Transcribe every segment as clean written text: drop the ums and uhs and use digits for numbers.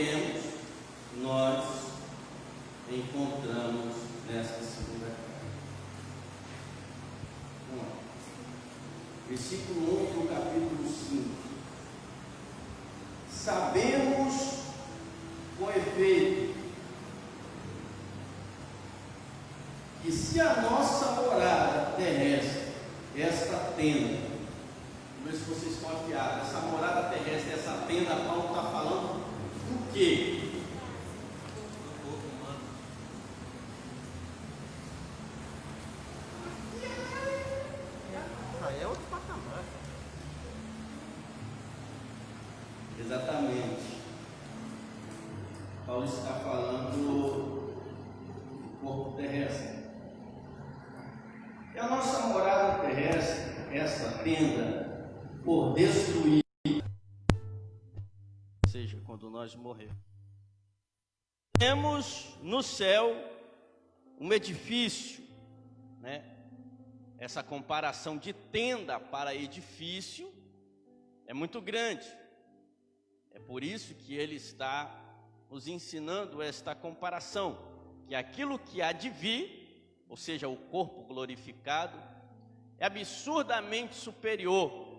podemos nós encontramos nesta segunda carta? Vamos lá. Versículo 1 do capítulo 5. Sabemos, com efeito, que se a nossa morada terrestre, esta tenda, vamos ver se vocês estão afiados, essa morada terrestre, essa tenda, Paulo está falando do quê? Do corpo humano. É outro patamar. Exatamente. Paulo está falando do corpo terrestre. E a nossa morada terrestre, essa tenda, por destruir, ou seja, quando nós morrermos, temos no céu um edifício, né? Essa comparação de tenda para edifício é muito grande. É por isso que ele está nos ensinando esta comparação, que aquilo que há de vir, ou seja, o corpo glorificado, é absurdamente superior,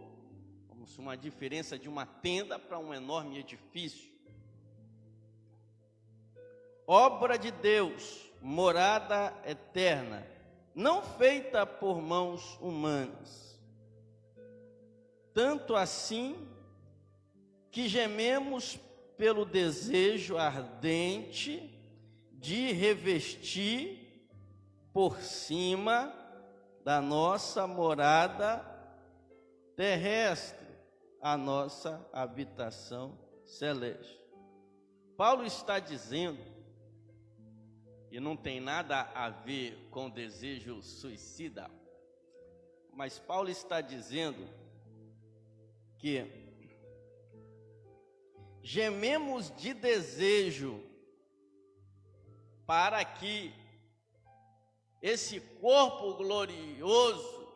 como se uma diferença de uma tenda para um enorme edifício. Obra de Deus, morada eterna, não feita por mãos humanas. Tanto assim que gememos pelo desejo ardente de revestir por cima da nossa morada terrestre a nossa habitação celeste. Paulo está dizendo, e não tem nada a ver com desejo suicida, mas Paulo está dizendo que gememos de desejo para que esse corpo glorioso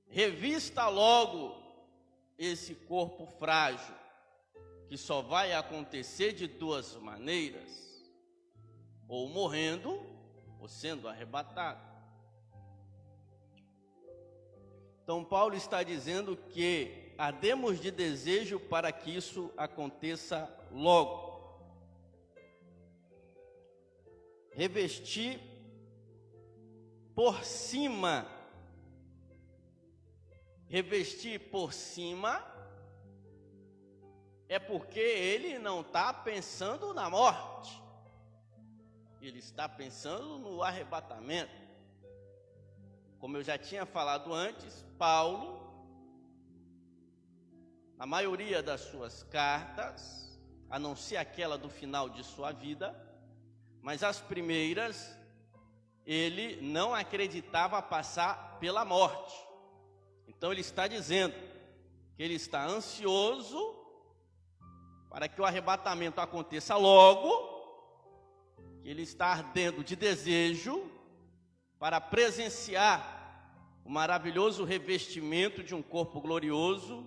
revista logo esse corpo frágil, que só vai acontecer de duas maneiras: ou morrendo, ou sendo arrebatado. Então Paulo está dizendo que ardemos de desejo para que isso aconteça logo. Revestir por cima. Revestir por cima é porque ele não está pensando na morte. Ele está pensando no arrebatamento. Como eu já tinha falado antes, Paulo, na maioria das suas cartas, a não ser aquela do final de sua vida, mas as primeiras, ele não acreditava passar pela morte. Então ele está dizendo que ele está ansioso para que o arrebatamento aconteça logo, que ele está ardendo de desejo para presenciar o maravilhoso revestimento de um corpo glorioso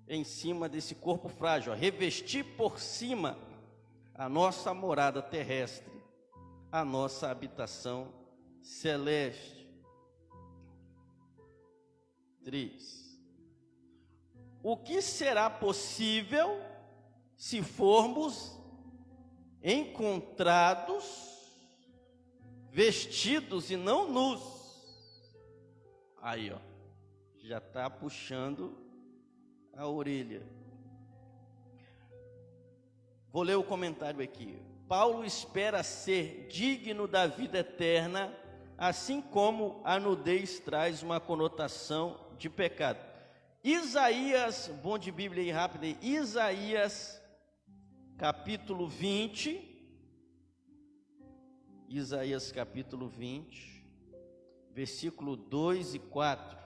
em cima desse corpo frágil, revestir por cima a nossa morada terrestre, a nossa habitação celeste. 3. O que será possível se formos encontrados vestidos e não nus? Aí, ó, já está puxando a orelha. Vou ler o comentário aqui. Paulo espera ser digno da vida eterna, assim como a nudez traz uma conotação de pecado. Isaías, bom de Bíblia aí rápido aí, Isaías capítulo 20, Isaías capítulo 20, versículo 2 e 4.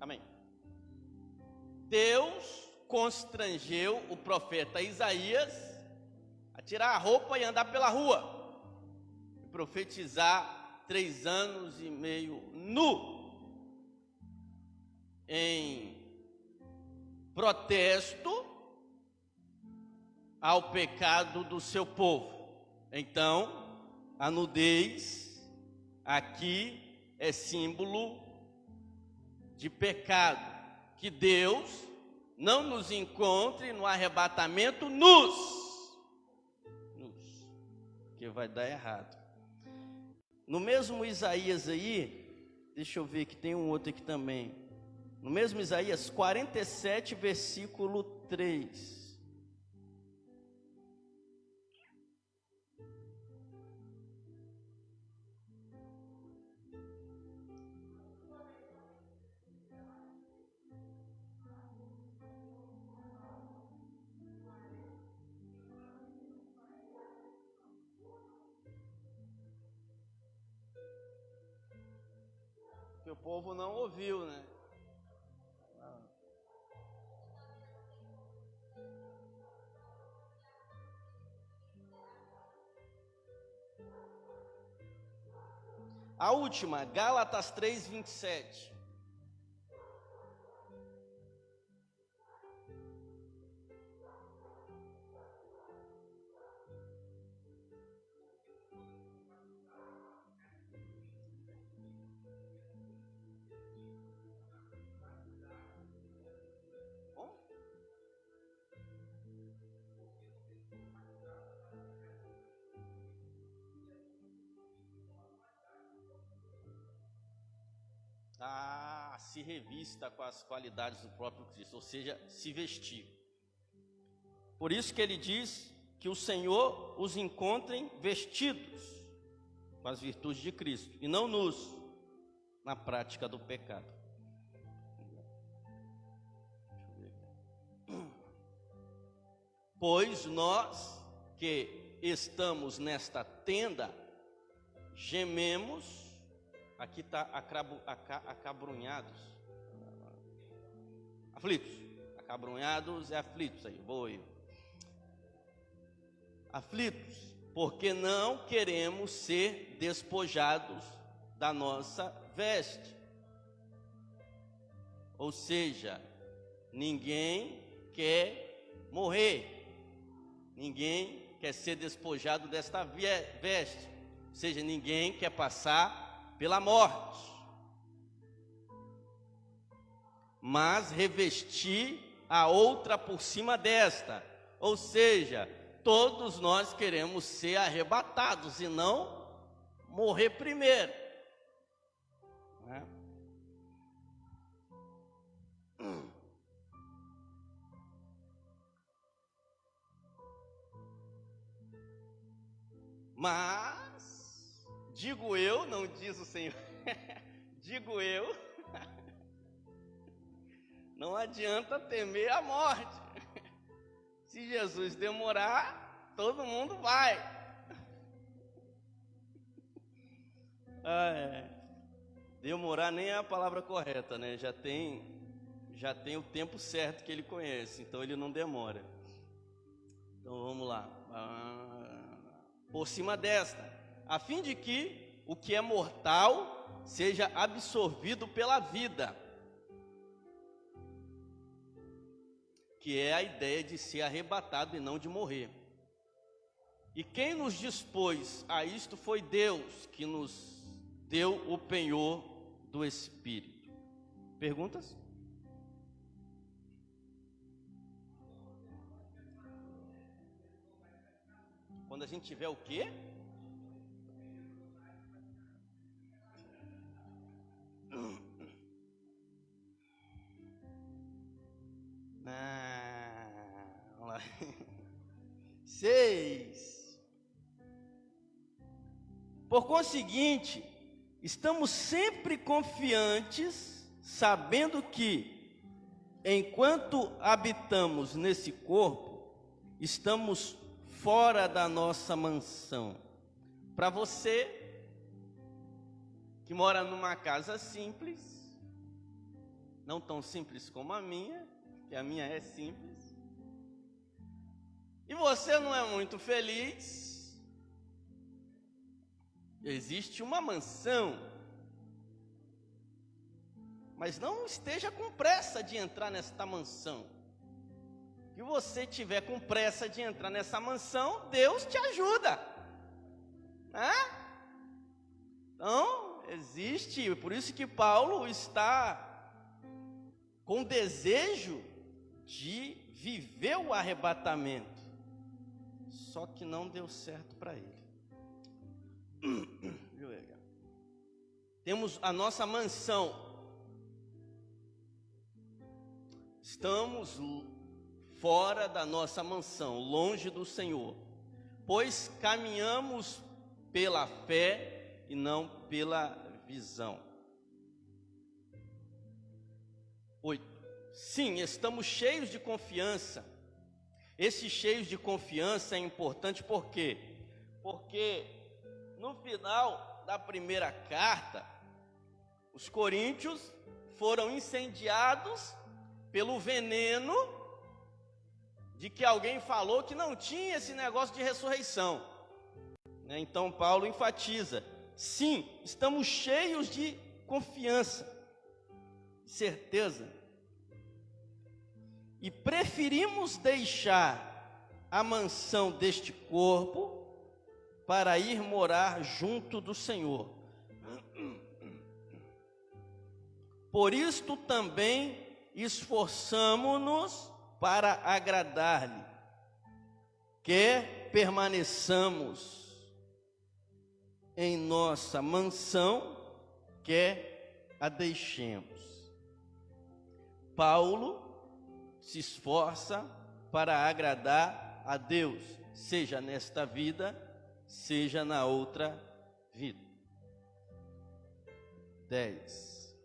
Amém. Deus constrangeu o profeta Isaías a tirar a roupa e andar pela rua, e profetizar 3 anos e meio nu, em protesto ao pecado do seu povo. Então, a nudez aqui é símbolo de pecado, que Deus não nos encontre no arrebatamento nus, que vai dar errado. No mesmo Isaías aí, deixa eu ver que tem um outro aqui também. No mesmo Isaías 47, versículo 3. Que o povo não ouviu, né? A última, Gálatas 3:27. Se revista com as qualidades do próprio Cristo, ou seja, se vestir. Por isso que ele diz que o Senhor os encontre vestidos com as virtudes de Cristo, e não nus na prática do pecado. Pois nós que estamos nesta tenda, gememos. Aqui está acabrunhados, aflitos, acabrunhados é aflitos, aí, boa aí. Aflitos, porque não queremos ser despojados da nossa veste. Ou seja, ninguém quer morrer, ninguém quer ser despojado desta veste, ou seja, ninguém quer passar pela morte, mas revestir a outra por cima desta, ou seja, todos nós queremos ser arrebatados e não morrer primeiro, né? Mas digo eu, não diz o Senhor, digo eu, não adianta temer a morte. Se Jesus demorar, todo mundo vai. Demorar nem é a palavra correta, né? Já tem o tempo certo que ele conhece, então ele não demora. Então vamos lá. Por cima desta, a fim de que o que é mortal seja absorvido pela vida, que é a ideia de ser arrebatado e não de morrer. E quem nos dispôs a isto foi Deus, que nos deu o penhor do Espírito. Perguntas? Quando a gente tiver o quê? Vamos lá. 6. Por conseguinte, estamos sempre confiantes, sabendo que, enquanto habitamos nesse corpo, estamos fora da nossa mansão. Para você que mora numa casa simples, não tão simples como a minha, que a minha é simples, e você não é muito feliz, existe uma mansão, mas não esteja com pressa de entrar nesta mansão. Se você tiver com pressa de entrar nessa mansão, Deus te ajuda, né? Então, existe, por isso que Paulo está com desejo de viver o arrebatamento, só que não deu certo para ele. Temos a nossa mansão, estamos fora da nossa mansão, longe do Senhor, pois caminhamos pela fé e não pela visão. 8. Sim, estamos cheios de confiança. Esse cheios de confiança é importante por quê? Porque no final da primeira carta, os coríntios foram incendiados pelo veneno de que alguém falou que não tinha esse negócio de ressurreição. Então Paulo enfatiza: sim, estamos cheios de confiança, certeza, e preferimos deixar a mansão deste corpo para ir morar junto do Senhor. Por isto também esforçamo-nos para agradar-lhe, quer permaneçamos em nossa mansão, quer a deixemos. Paulo se esforça para agradar a Deus, seja nesta vida, seja na outra vida. 10.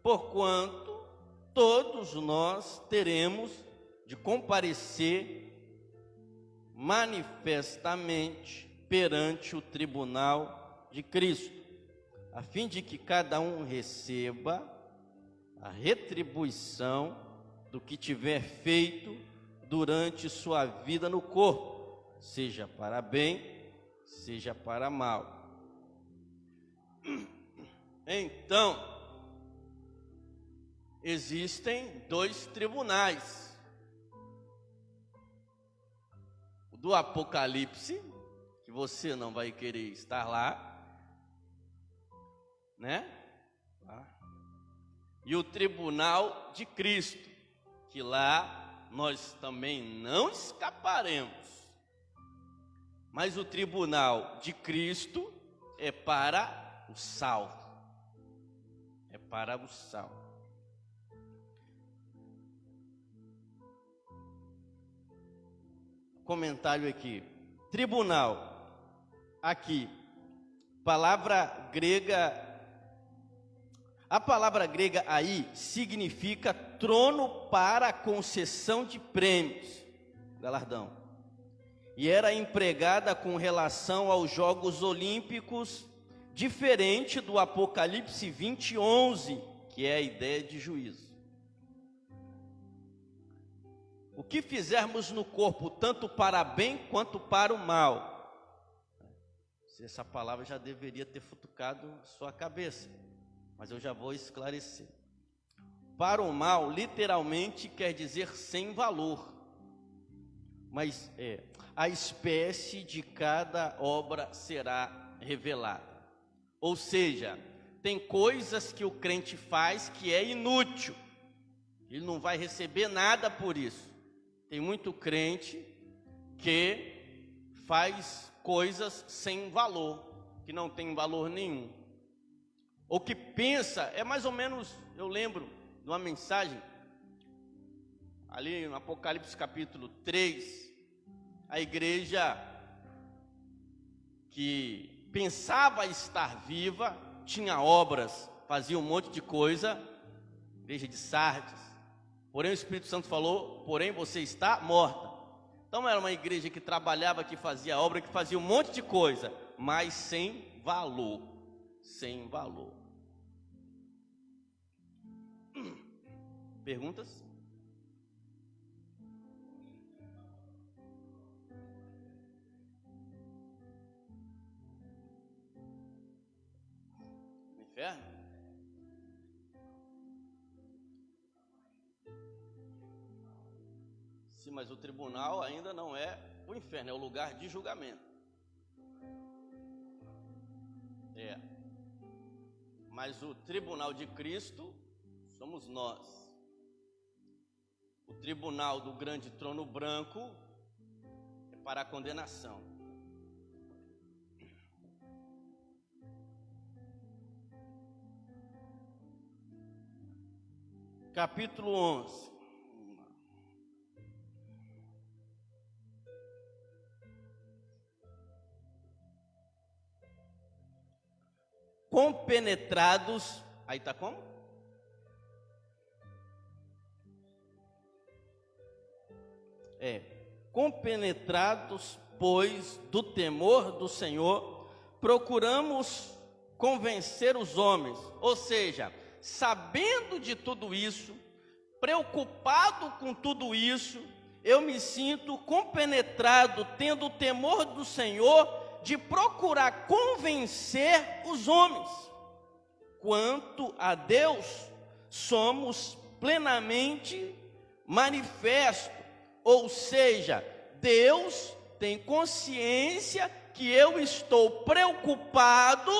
Porquanto todos nós teremos de comparecer manifestamente perante o tribunal de Cristo, a fim de que cada um receba a retribuição do que tiver feito durante sua vida no corpo, seja para bem, seja para mal. Então, existem dois tribunais: o do Apocalipse, que você não vai querer estar lá, né? E o tribunal de Cristo, que lá nós também não escaparemos. Mas o tribunal de Cristo é para o salvo. É para o salvo. Comentário aqui. Tribunal. Aqui. Palavra grega. A palavra grega aí significa trono para a concessão de prêmios, galardão. E era empregada com relação aos Jogos Olímpicos, diferente do Apocalipse 20:11, que é a ideia de juízo. O que fizermos no corpo, tanto para bem quanto para o mal. Essa palavra já deveria ter futucado sua cabeça, mas eu já vou esclarecer. Para o mal, literalmente quer dizer sem valor, mas a espécie de cada obra será revelada. Ou seja, tem coisas que o crente faz que é inútil, ele não vai receber nada por isso. Tem muito crente que faz coisas sem valor, que não tem valor nenhum. Ou que pensa, é mais ou menos, eu lembro de uma mensagem, ali no Apocalipse capítulo 3, a igreja que pensava estar viva, tinha obras, fazia um monte de coisa, igreja de Sardes, porém o Espírito Santo falou, porém você está morta. Então era uma igreja que trabalhava, que fazia obra, que fazia um monte de coisa, mas sem valor. Sem valor. Perguntas? Inferno? Sim, mas o tribunal ainda não é o inferno, é o lugar de julgamento. Mas o tribunal de Cristo somos nós. O tribunal do grande trono branco é para a condenação. Capítulo 11. Compenetrados, aí está como? Compenetrados, pois, do temor do Senhor, procuramos convencer os homens, ou seja, sabendo de tudo isso, preocupado com tudo isso, eu me sinto compenetrado, tendo o temor do Senhor, de procurar convencer os homens. Quanto a Deus, somos plenamente manifestos, ou seja, Deus tem consciência que eu estou preocupado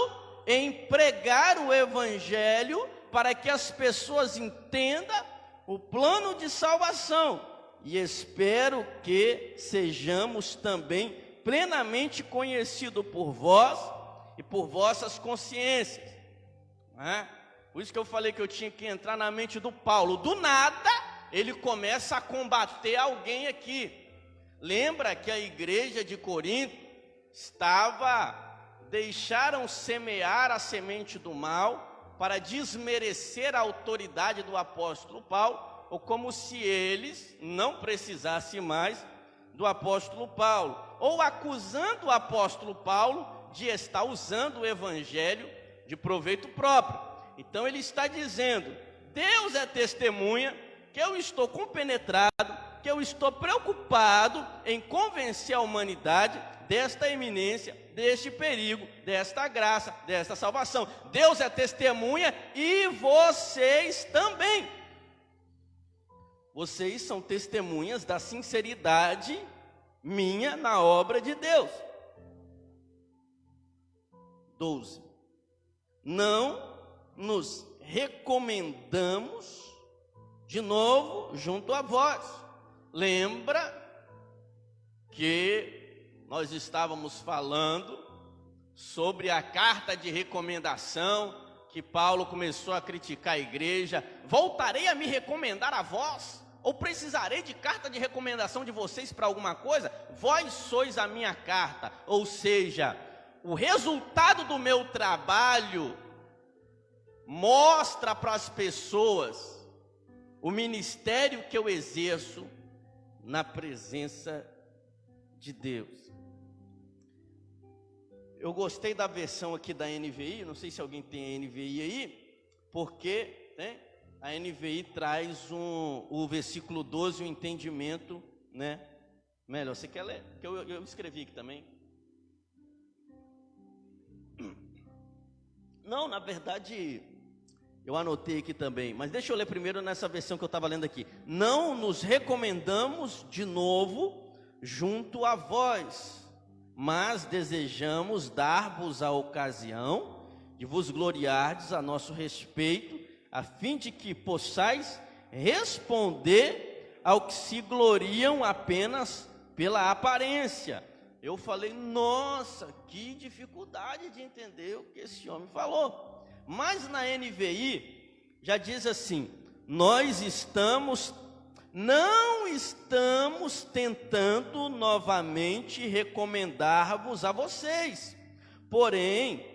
em pregar o Evangelho para que as pessoas entendam o plano de salvação, e espero que sejamos também plenamente conhecidos por vós e por vossas consciências. Por isso que eu falei que eu tinha que entrar na mente do Paulo. Do nada, ele começa a combater alguém aqui. Lembra que a igreja de Corinto deixaram semear a semente do mal para desmerecer a autoridade do apóstolo Paulo, ou como se eles não precisassem mais do apóstolo Paulo, ou acusando o apóstolo Paulo de estar usando o evangelho de proveito próprio. Então ele está dizendo: Deus é testemunha que eu estou compenetrado, que eu estou preocupado em convencer a humanidade desta eminência, deste perigo, desta graça, desta salvação. Deus é testemunha e vocês também. Vocês são testemunhas da sinceridade minha na obra de Deus. 12. Não nos recomendamos de novo junto a vós. Lembra que nós estávamos falando sobre a carta de recomendação, que Paulo começou a criticar a igreja. Voltarei a me recomendar a vós? Ou precisarei de carta de recomendação de vocês para alguma coisa? Vós sois a minha carta. Ou seja, o resultado do meu trabalho mostra para as pessoas o ministério que eu exerço na presença de Deus. Eu gostei da versão aqui da NVI, não sei se alguém tem a NVI aí, porque a NVI traz o versículo 12, o entendimento, melhor. Você quer ler? Porque eu escrevi aqui também. Não, na verdade, eu anotei aqui também, mas deixa eu ler primeiro nessa versão que eu estava lendo aqui. Não nos recomendamos de novo junto a vós, mas desejamos dar-vos a ocasião de vos gloriardes a nosso respeito, a fim de que possais responder ao que se gloriam apenas pela aparência. Eu falei, nossa, que dificuldade de entender o que esse homem falou. Mas na NVI já diz assim: nós não estamos tentando novamente recomendar-vos a vocês, porém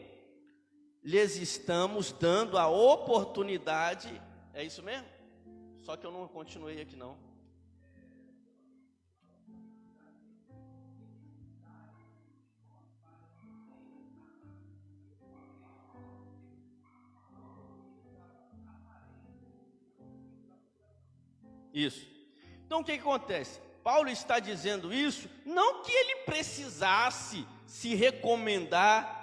lhes estamos dando a oportunidade. É isso mesmo? Só que eu não continuei aqui não. Isso. Então o que acontece? Paulo está dizendo isso, não que ele precisasse se recomendar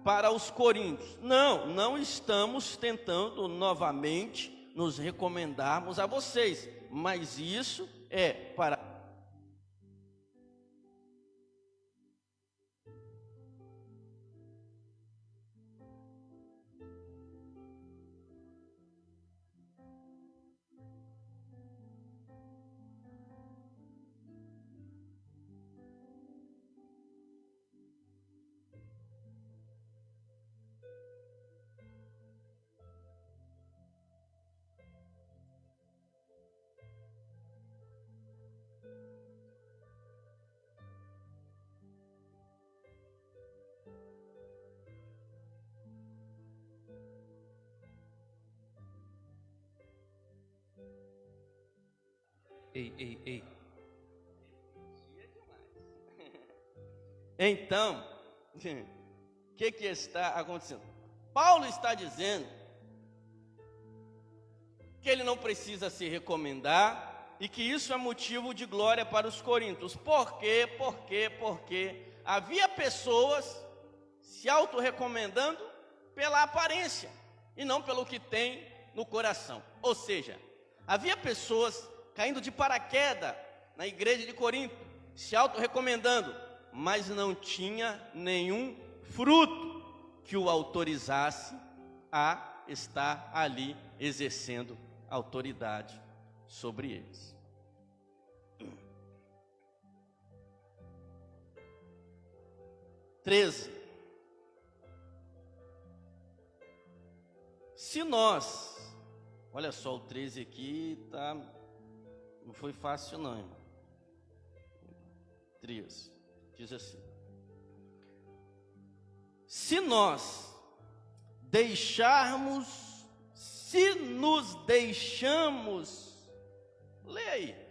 para os coríntios. Não estamos tentando novamente nos recomendarmos a vocês, mas isso é para... Ei. Então, o que está acontecendo? Paulo está dizendo que ele não precisa se recomendar e que isso é motivo de glória para os coríntios. Por quê? Porque havia pessoas se autorrecomendando pela aparência e não pelo que tem no coração. Ou seja, havia pessoas caindo de paraquedas na igreja de Corinto, se autorrecomendando, mas não tinha nenhum fruto que o autorizasse a estar ali exercendo autoridade sobre eles. (13) Se nós, olha só, o 13 aqui não foi fácil não, irmão. 13 diz assim: se nos deixamos, lê aí.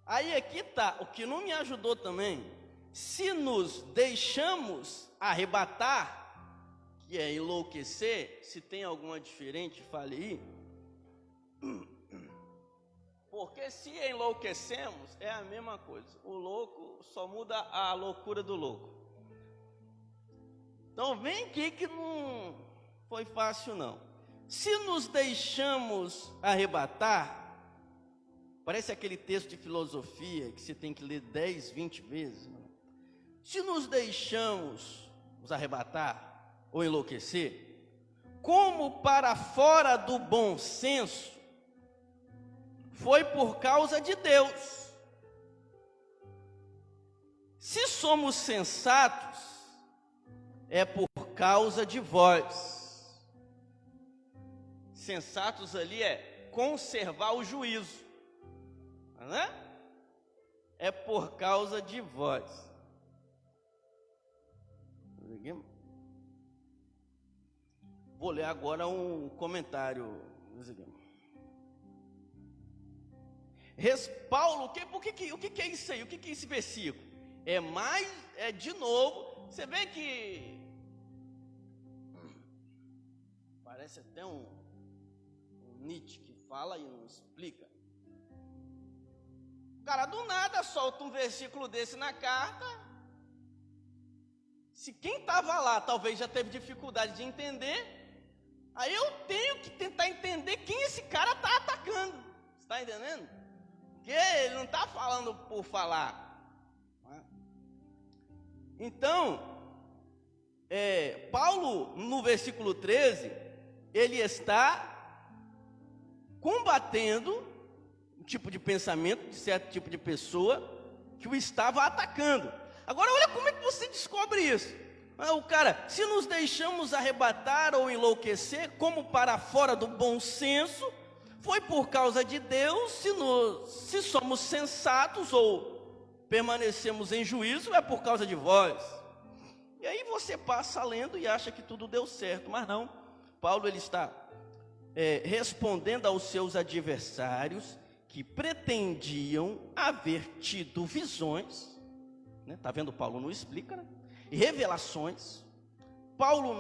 Aí aqui está, o que não me ajudou também. Se nos deixamos arrebatar, que é enlouquecer, se tem alguma diferente, fale aí. Porque se enlouquecemos, é a mesma coisa. O louco só muda a loucura do louco. Então vem aqui que não foi fácil não. Se nos deixamos arrebatar, parece aquele texto de filosofia que você tem que ler 10, 20 vezes. Se nos deixamos nos arrebatar ou enlouquecer, como para fora do bom senso, foi por causa de Deus. Se somos sensatos, é por causa de vós. Sensatos ali é conservar o juízo. Né? É por causa de vós. Vou ler agora um comentário. Paulo, o que é isso aí? O que é esse versículo? É de novo, você vê que parece até um Nietzsche que fala e não explica. O cara do nada solta um versículo desse na carta. Se quem estava lá talvez já teve dificuldade de entender, aí eu tenho que tentar entender quem esse cara está atacando. Você está entendendo? Porque ele não está falando por falar. Então, Paulo, no versículo 13, ele está combatendo um tipo de pensamento de certo tipo de pessoa que o estava atacando. Agora olha como é que você descobre isso. O cara, se nos deixamos arrebatar ou enlouquecer, como para fora do bom senso, foi por causa de Deus. Se somos sensatos ou permanecemos em juízo, é por causa de vós. E aí você passa lendo e acha que tudo deu certo, mas não. Paulo ele está respondendo aos seus adversários que pretendiam haver tido visões, né? Tá vendo? Paulo não explica, né? E revelações. Paulo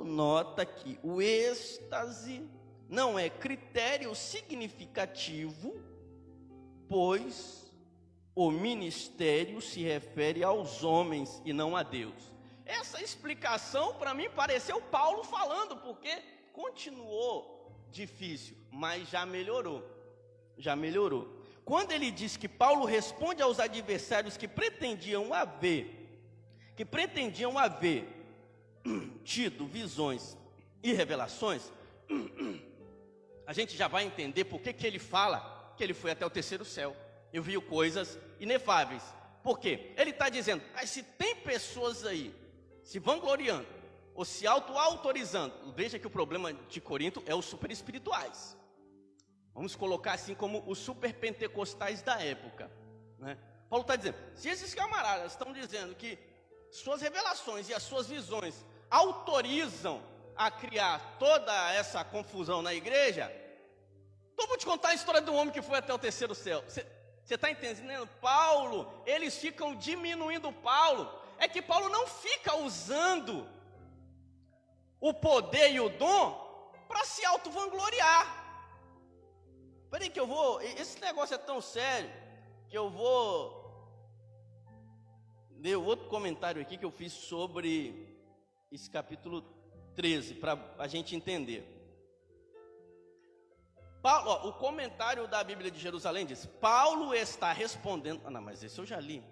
nota que o êxtase não é critério significativo, pois o ministério se refere aos homens e não a Deus. Essa explicação para mim pareceu Paulo falando, porque continuou difícil, mas já melhorou. Quando ele diz que Paulo responde aos adversários que pretendiam haver tido visões e revelações, a gente já vai entender por que ele fala que ele foi até o terceiro céu e viu coisas inefáveis. Por quê? Ele está dizendo, se tem pessoas aí se vangloriando ou se auto-autorizando, veja que o problema de Corinto é os super espirituais. Vamos colocar assim como os super pentecostais da época, né? Paulo está dizendo, se esses camaradas estão dizendo que suas revelações e as suas visões autorizam a criar toda essa confusão na igreja, então vou te contar a história do homem que foi até o terceiro céu. Você está entendendo? Paulo, eles ficam diminuindo Paulo. É que Paulo não fica usando o poder e o dom para se auto-vangloriar. Peraí que esse negócio é tão sério que eu vou ler outro comentário aqui que eu fiz sobre esse capítulo 13, para a gente entender. Paulo, o comentário da Bíblia de Jerusalém diz, Paulo está respondendo, mas esse eu já li,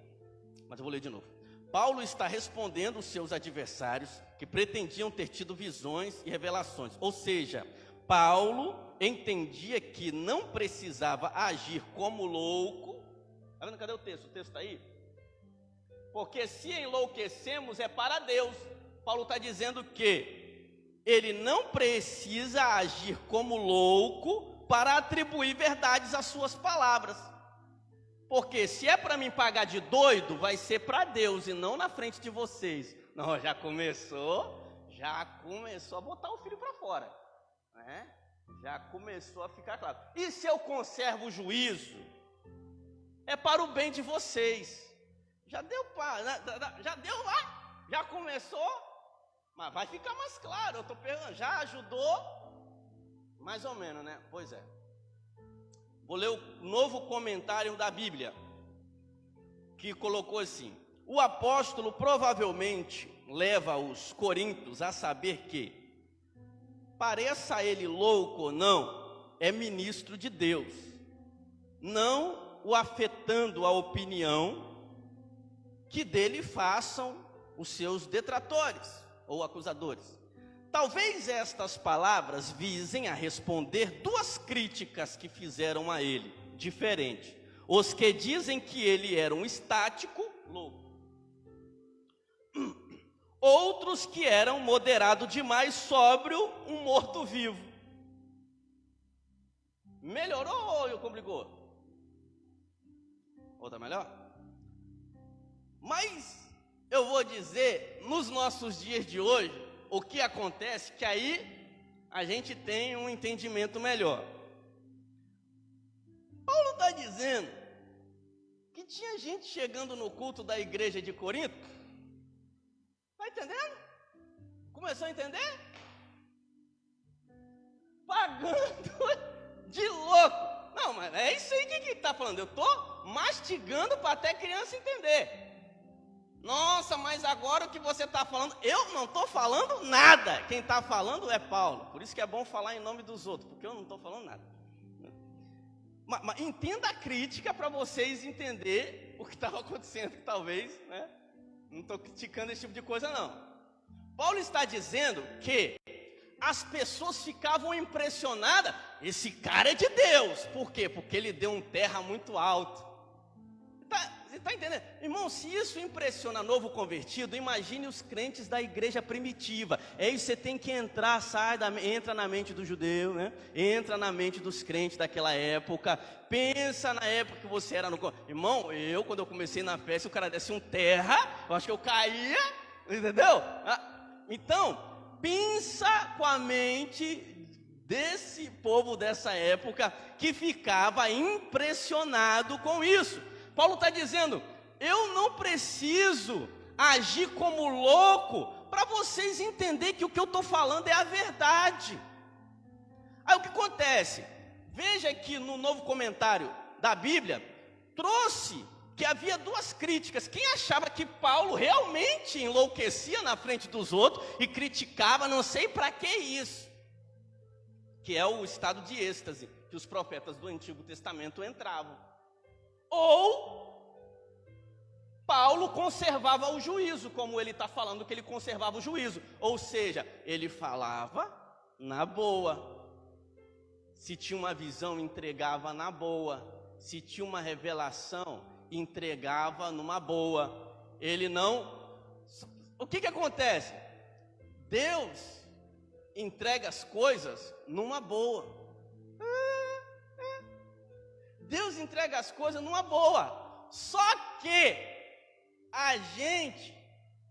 mas eu vou ler de novo. Paulo está respondendo os seus adversários que pretendiam ter tido visões e revelações, ou seja, Paulo entendia que não precisava agir como louco. Tá vendo? Cadê o texto? O texto está aí? Porque se enlouquecemos é para Deus. Paulo está dizendo que ele não precisa agir como louco para atribuir verdades às suas palavras. Porque se é para mim pagar de doido, vai ser para Deus e não na frente de vocês. Não, já começou a botar o filho para fora, né? Já começou a ficar claro. E se eu conservo o juízo, é para o bem de vocês. Já deu lá, já começou, mas vai ficar mais claro. Eu estou perguntando, já ajudou? Mais ou menos, né? Pois é. Vou ler o novo comentário da Bíblia, que colocou assim: o apóstolo provavelmente leva os coríntios a saber que, pareça ele louco ou não, é ministro de Deus, não o afetando a opinião que dele façam os seus detratores ou acusadores. Talvez estas palavras visem a responder duas críticas que fizeram a ele, diferente. Os que dizem que ele era um estático, louco. Outros que eram moderado demais, sóbrio, um morto-vivo. Melhorou ou complicou? Ou está melhor? Mas eu vou dizer, nos nossos dias de hoje, o que acontece, que aí a gente tem um entendimento melhor. Paulo está dizendo que tinha gente chegando no culto da igreja de Corinto. Está entendendo? Começou a entender? Pagando de louco. Não, mas é isso aí que está falando. Eu estou mastigando para até criança entender. Nossa, mas agora o que você está falando, eu não estou falando nada. Quem está falando é Paulo. Por isso que é bom falar em nome dos outros, porque eu não estou falando nada. Mas entenda a crítica para vocês entenderem o que estava acontecendo, que talvez, né? Não estou criticando esse tipo de coisa, não. Paulo está dizendo que as pessoas ficavam impressionadas. Esse cara é de Deus. Por quê? Porque ele deu um terra muito alto. Você está entendendo? Irmão, se isso impressiona novo convertido, imagine os crentes da igreja primitiva. É isso, você tem que entrar, entra na mente do judeu, né? Entra na mente dos crentes daquela época. Pensa na época que você era no... Irmão, quando eu comecei na fé, se o cara desse um terra, eu acho que eu caía, entendeu? Então, pensa com a mente desse povo dessa época que ficava impressionado com isso. Paulo está dizendo: eu não preciso agir como louco para vocês entenderem que o que eu estou falando é a verdade. Aí o que acontece? Veja que no novo comentário da Bíblia, trouxe que havia duas críticas. Quem achava que Paulo realmente enlouquecia na frente dos outros e criticava, não sei para que isso, que é o estado de êxtase que os profetas do Antigo Testamento entravam. Ou Paulo conservava o juízo, como ele está falando que ele conservava o juízo. Ou seja, ele falava na boa. Se tinha uma visão, entregava na boa. Se tinha uma revelação, entregava numa boa. Ele não... O que acontece? Deus entrega as coisas numa boa. Deus entrega as coisas numa boa. Só que a gente,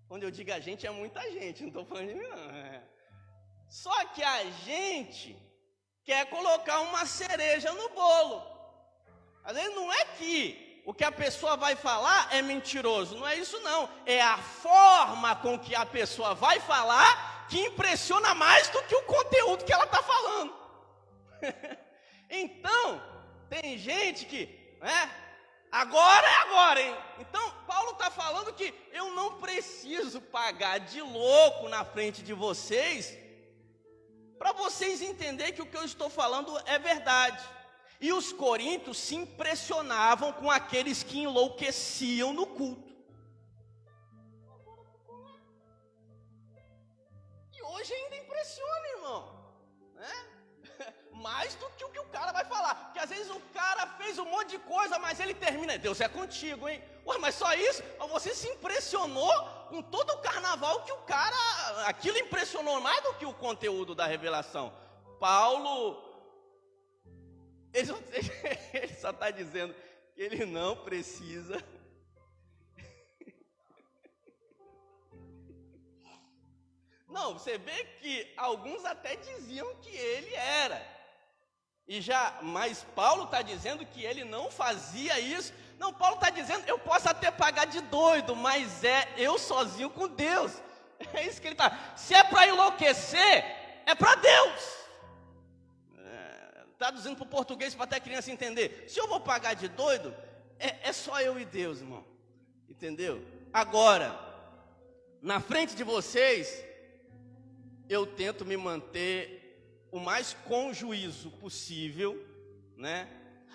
quando eu digo a gente, é muita gente, não estou falando de mim não. Só que a gente quer colocar uma cereja no bolo. Às vezes não é que o que a pessoa vai falar é mentiroso, não é isso não. É a forma com que a pessoa vai falar que impressiona mais do que o conteúdo que ela está falando. Então, tem gente que, agora é agora, hein? Então, Paulo está falando que eu não preciso pagar de louco na frente de vocês, para vocês entenderem que o que eu estou falando é verdade. E os coríntios se impressionavam com aqueles que enlouqueciam no culto. E hoje ainda impressiona, irmão, né? Mais do que o que o cara vai falar. Porque às vezes o cara fez um monte de coisa, mas ele termina: Deus é contigo, hein? Ué, mas só isso? Você se impressionou com todo o carnaval que o cara... Aquilo impressionou mais do que o conteúdo da revelação. Paulo, ele só está dizendo que ele não precisa... Não, você vê que alguns até diziam que ele era. Mas Paulo está dizendo que ele não fazia isso. Não, Paulo está dizendo: eu posso até pagar de doido, mas é eu sozinho com Deus. É isso que ele está. Se é para enlouquecer, é para Deus. Traduzindo para o português para até a criança entender. Se eu vou pagar de doido, é só eu e Deus, irmão. Entendeu? Agora, na frente de vocês, eu tento me manter o mais com juízo possível, né?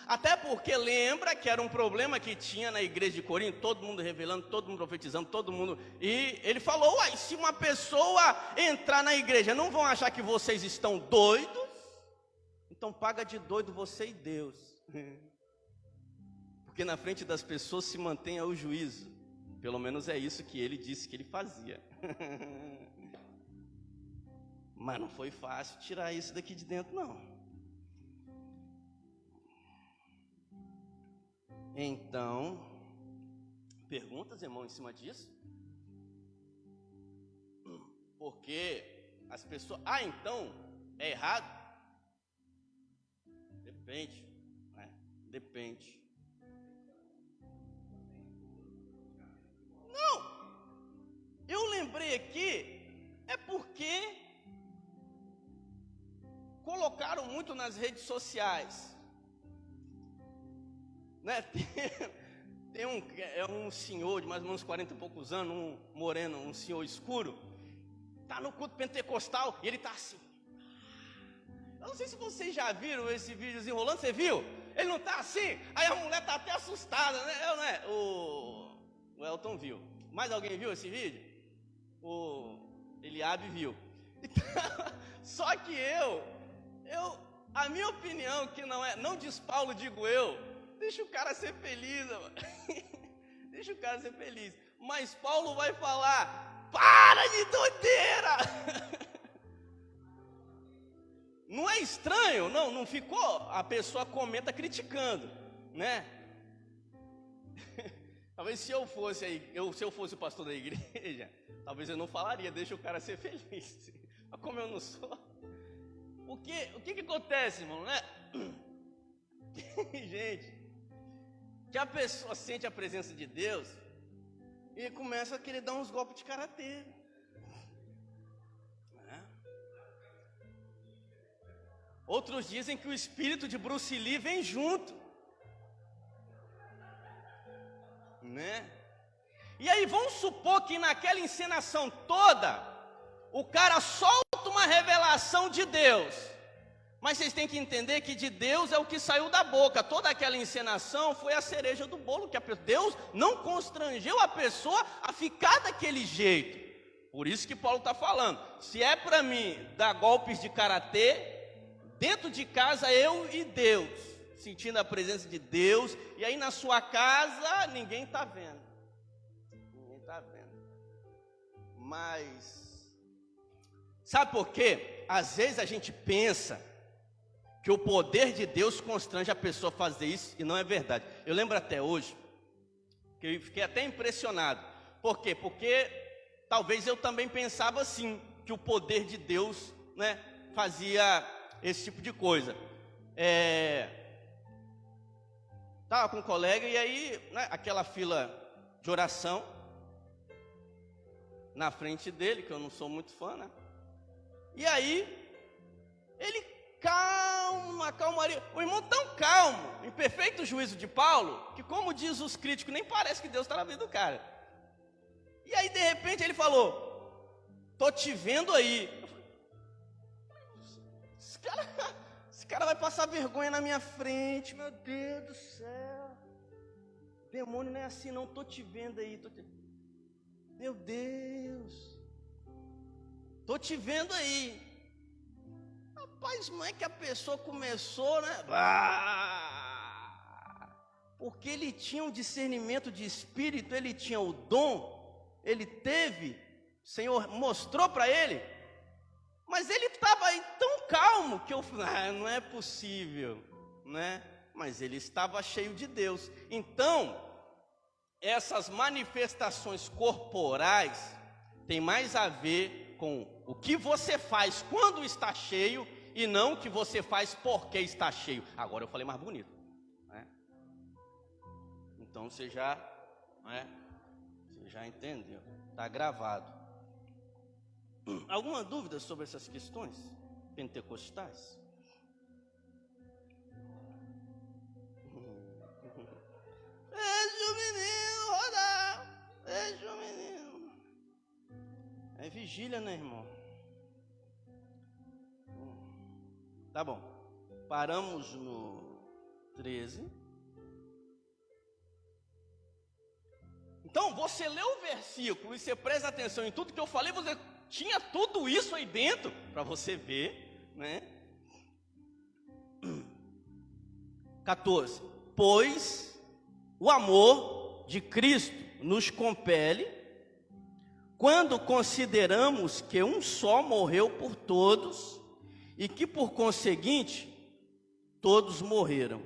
Até porque lembra que era um problema que tinha na igreja de Corinto, todo mundo revelando, todo mundo profetizando, todo mundo... E ele falou: uai, se uma pessoa entrar na igreja, não vão achar que vocês estão doidos? Então paga de doido você e Deus. Porque na frente das pessoas se mantenha o juízo. Pelo menos é isso que ele disse que ele fazia. Mas não foi fácil tirar isso daqui de dentro, não. Então, perguntas, irmão, em cima disso? Porque as pessoas... então, é errado? Depende, né? Depende. Não! Eu lembrei aqui, é porque... colocaram muito nas redes sociais, né? Tem um senhor de mais ou menos 40 e poucos anos, um moreno, um senhor escuro, tá no culto pentecostal e ele tá assim. Eu não sei se vocês já viram esse vídeo desenrolando. Você viu? Ele não tá assim? Aí a mulher tá até assustada, né? O Elton viu. Mais alguém viu esse vídeo? O Eliabe viu. Então, só que a minha opinião, que não diz Paulo, digo eu, deixa o cara ser feliz, mano. Deixa o cara ser feliz. Mas Paulo vai falar: para de doideira! Não é estranho? Não ficou? A pessoa comenta criticando, né? Talvez se eu fosse o pastor da igreja, talvez eu não falaria: deixa o cara ser feliz. Mas como eu não sou... Porque o que acontece, irmão, né? Gente, que a pessoa sente a presença de Deus e começa a querer dar uns golpes de karatê. Outros dizem que o espírito de Bruce Lee vem junto, né? E aí vamos supor que naquela encenação toda o cara solta uma revelação de Deus, mas vocês têm que entender que de Deus é o que saiu da boca. Toda aquela encenação foi a cereja do bolo, que Deus não constrangeu a pessoa a ficar daquele jeito. Por isso que Paulo está falando, se é para mim dar golpes de karatê, dentro de casa eu e Deus, sentindo a presença de Deus, e aí na sua casa ninguém está vendo. Ninguém está vendo. Mas, sabe por quê? Às vezes a gente pensa que o poder de Deus constrange a pessoa a fazer isso, e não é verdade. Eu lembro até hoje, que eu fiquei até impressionado. Por quê? Porque talvez eu também pensava assim, que o poder de Deus, né, fazia esse tipo de coisa. Estava com um colega e aí, né, aquela fila de oração na frente dele, que eu não sou muito fã, né? E aí, ele calmaria. O irmão tão calmo, em perfeito juízo de Paulo, que como diz os críticos, nem parece que Deus está na vida do cara. E aí, de repente, ele falou, tô te vendo aí. Esse cara vai passar vergonha na minha frente, meu Deus do céu. Demônio não é assim não, tô te vendo aí. Meu Deus, tô te vendo aí. Rapaz, não é que a pessoa começou, né? Porque ele tinha um discernimento de espírito, ele tinha o dom, ele teve, o Senhor mostrou para ele. Mas ele estava aí tão calmo que eu falei, não é possível, né? Mas ele estava cheio de Deus. Então, essas manifestações corporais têm mais a ver com o que você faz quando está cheio e não o que você faz porque está cheio. Agora eu falei mais bonito, né? Então você já entendeu, está gravado. Alguma dúvida sobre essas questões pentecostais? Deixa o menino rodar, deixa o menino. É vigília, né, irmão? Tá bom, paramos no 13. Então, você lê o versículo e você presta atenção em tudo que eu falei, você tinha tudo isso aí dentro para você ver, né? 14. Pois o amor de Cristo nos compele quando consideramos que um só morreu por todos e que por conseguinte todos morreram.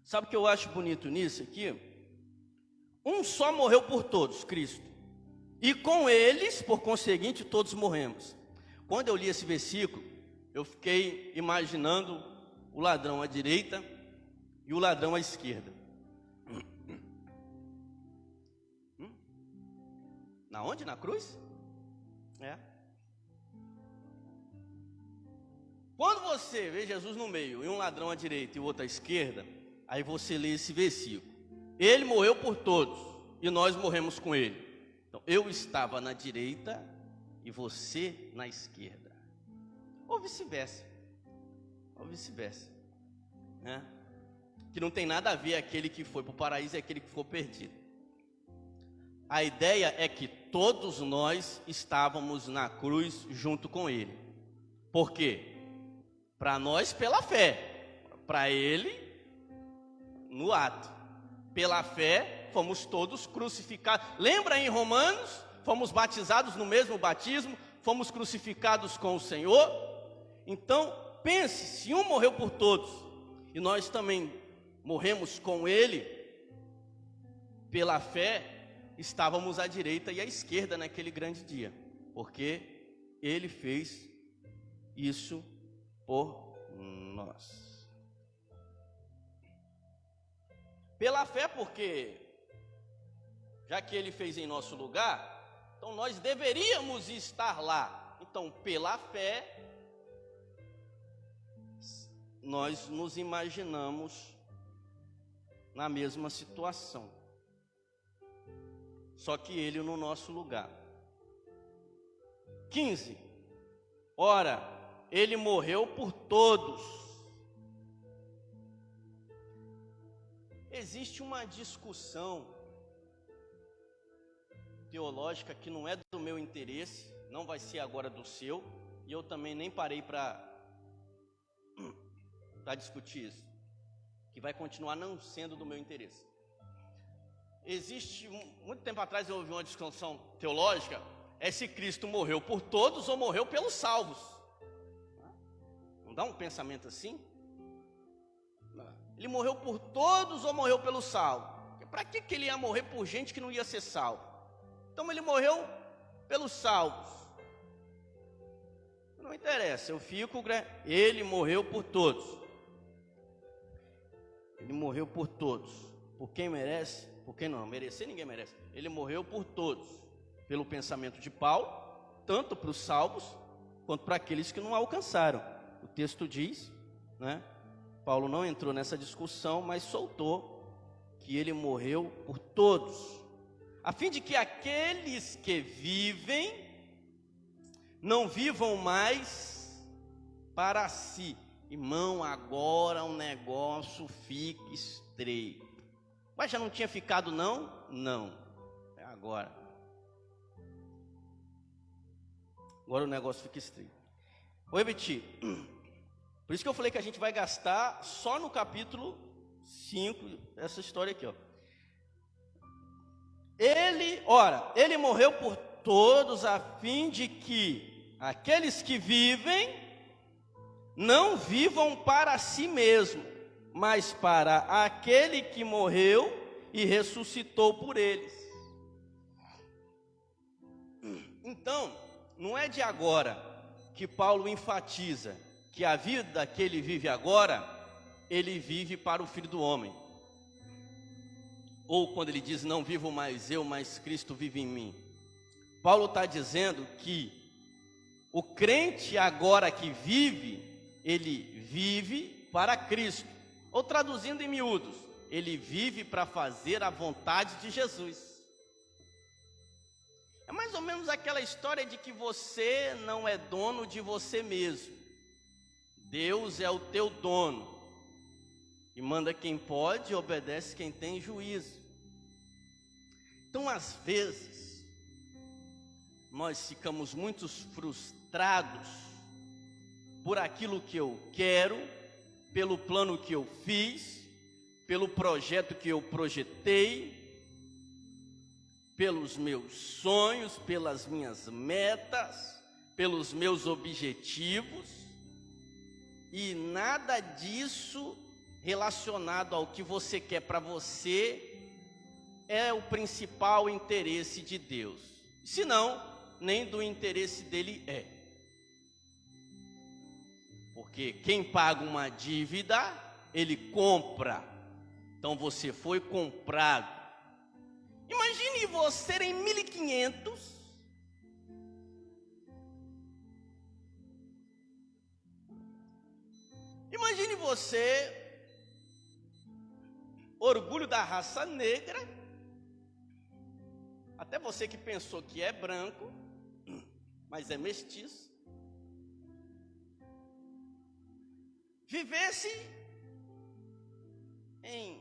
Sabe o que eu acho bonito nisso aqui? Um só morreu por todos, Cristo. E com eles, por conseguinte, todos morremos. Quando eu li esse versículo, eu fiquei imaginando o ladrão à direita e o ladrão à esquerda. Na onde? Na cruz? Quando você vê Jesus no meio e um ladrão à direita e o outro à esquerda, aí você lê esse versículo. Ele morreu por todos e nós morremos com ele. Então, eu estava na direita e você na esquerda. Ou vice-versa. Né? Que não tem nada a ver aquele que foi para o paraíso e aquele que ficou perdido. A ideia é que todos nós estávamos na cruz junto com ele. Por quê? Para nós pela fé, para ele no ato. Pela fé fomos todos crucificados. Lembra em Romanos? Fomos batizados no mesmo batismo, fomos crucificados com o Senhor. Então pense, se um morreu por todos e nós também morremos com ele, pela fé estávamos à direita e à esquerda naquele grande dia, porque ele fez isso por nós. Pela fé, porque já que ele fez em nosso lugar, então nós deveríamos estar lá. Então, pela fé, nós nos imaginamos na mesma situação, só que ele no nosso lugar. 15. Ora, ele morreu por todos. Existe uma discussão teológica que não é do meu interesse, não vai ser agora do seu, e eu também nem parei para discutir isso, que vai continuar não sendo do meu interesse. Existe, muito tempo atrás eu ouvi uma discussão teológica, é se Cristo morreu por todos ou morreu pelos salvos. Não dá um pensamento assim? Ele morreu por todos ou morreu pelos salvos? Para que ele ia morrer por gente que não ia ser salvo? Então ele morreu pelos salvos. Não interessa, eu fico, ele morreu por todos. Ele morreu por todos. Por quem merece? Por quem não? Merecer ninguém merece. Ele morreu por todos. Pelo pensamento de Paulo, tanto para os salvos, quanto para aqueles que não alcançaram. O texto diz, né? Paulo não entrou nessa discussão, mas soltou que ele morreu por todos, a fim de que aqueles que vivem não vivam mais para si. Irmão, agora o negócio fica estreito. Mas já não tinha ficado não? Não, é agora. Agora o negócio fica estreito. Vou repetir. Por isso que eu falei que a gente vai gastar só no capítulo 5, essa história aqui, ó. Ele morreu por todos a fim de que aqueles que vivem não vivam para si mesmo, mas para aquele que morreu e ressuscitou por eles. Então, não é de agora que Paulo enfatiza que a vida que ele vive agora, ele vive para o Filho do Homem. Ou quando ele diz, não vivo mais eu, mas Cristo vive em mim. Paulo está dizendo que o crente agora que vive, ele vive para Cristo. Ou traduzindo em miúdos, ele vive para fazer a vontade de Jesus. É mais ou menos aquela história de que você não é dono de você mesmo. Deus é o teu dono. E manda quem pode, obedece quem tem juízo. Então, às vezes, nós ficamos muito frustrados por aquilo que eu quero, pelo plano que eu fiz, pelo projeto que eu projetei, pelos meus sonhos, pelas minhas metas, pelos meus objetivos, e nada disso relacionado ao que você quer para você é o principal interesse de Deus. Senão, nem do interesse dele é. Porque quem paga uma dívida, ele compra. Então você foi comprado. Imagine você em 1500. Imagine você, orgulho da raça negra. Até você que pensou que é branco, mas é mestiço, vivesse em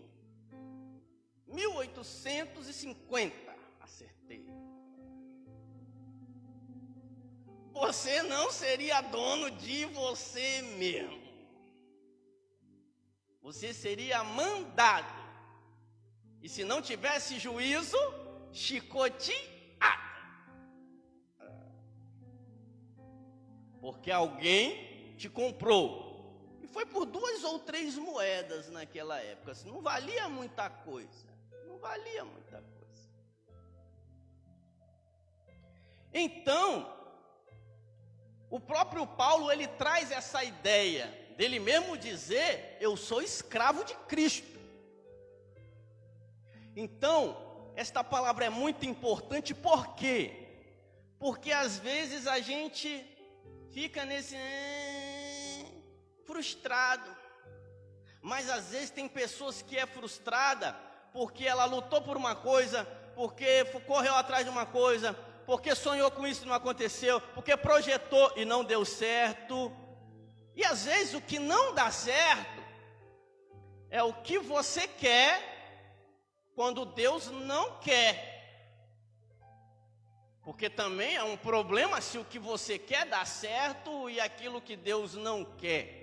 1850, acertei. Você não seria dono de você mesmo. Você seria mandado. E se não tivesse juízo, chicoteado. Porque alguém te comprou. E foi por 2 ou 3 moedas naquela época. Não valia muita coisa. Não valia muita coisa. Então, O próprio Paulo, ele traz essa ideia dele mesmo dizer: eu sou escravo de Cristo. Então, esta palavra é muito importante, por quê? Porque às vezes a gente fica nesse frustrado. Mas às vezes tem pessoas que é frustrada porque ela lutou por uma coisa, porque correu atrás de uma coisa, porque sonhou com isso e não aconteceu, porque projetou e não deu certo. E às vezes o que não dá certo é o que você quer quando Deus não quer. Porque também é um problema se o que você quer dá certo e aquilo que Deus não quer.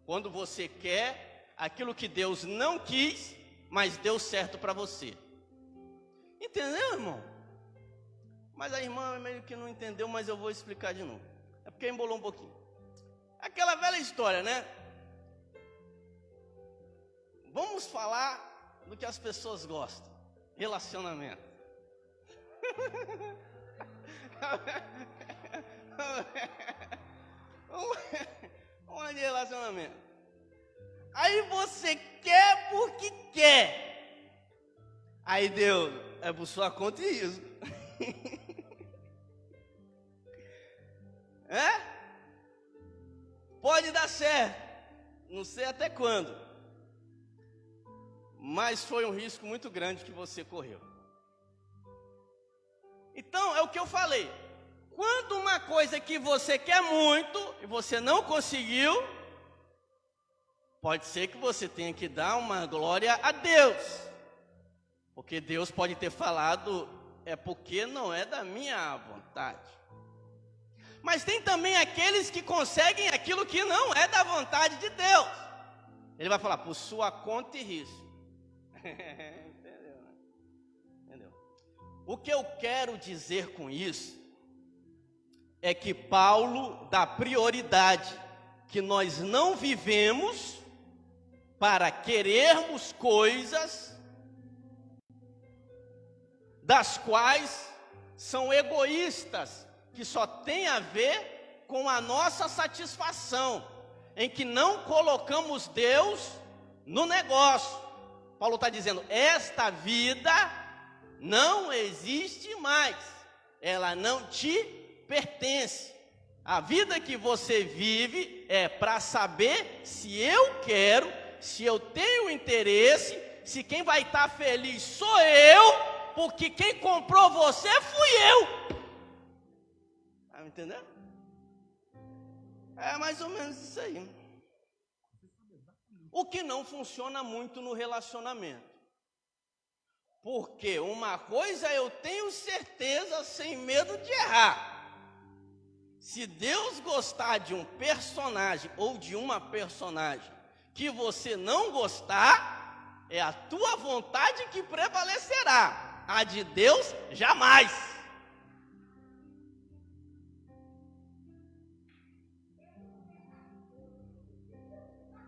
Quando você quer aquilo que Deus não quis, mas deu certo para você. Entendeu, irmão? Mas a irmã meio que não entendeu, mas eu vou explicar de novo. É porque embolou um pouquinho. Aquela velha história, né? Vamos falar do que as pessoas gostam. Relacionamento. Vamos de relacionamento. Aí você quer porque quer. Aí Deus, é por sua conta e risco. É? Pode dar certo. Não sei até quando. Mas foi um risco muito grande que você correu. Então, é o que eu falei. Quando uma coisa que você quer muito e você não conseguiu, pode ser que você tenha que dar uma glória a Deus. Porque Deus pode ter falado, é porque não é da minha vontade. Mas tem também aqueles que conseguem aquilo que não é da vontade de Deus. Ele vai falar, por sua conta e risco. Entendeu, né? Entendeu? O que eu quero dizer com isso é que Paulo dá prioridade, que nós não vivemos para querermos coisas das quais são egoístas, que só tem a ver com a nossa satisfação, em que não colocamos Deus no negócio. Paulo está dizendo, esta vida não existe mais, ela não te pertence. A vida que você vive é para saber se eu quero, se eu tenho interesse, se quem vai estar feliz sou eu, porque quem comprou você fui eu. Tá me entendendo? É mais ou menos isso aí. O que não funciona muito no relacionamento. Porque uma coisa eu tenho certeza, sem medo de errar. Se Deus gostar de um personagem ou de uma personagem que você não gostar, é a tua vontade que prevalecerá. A de Deus, jamais.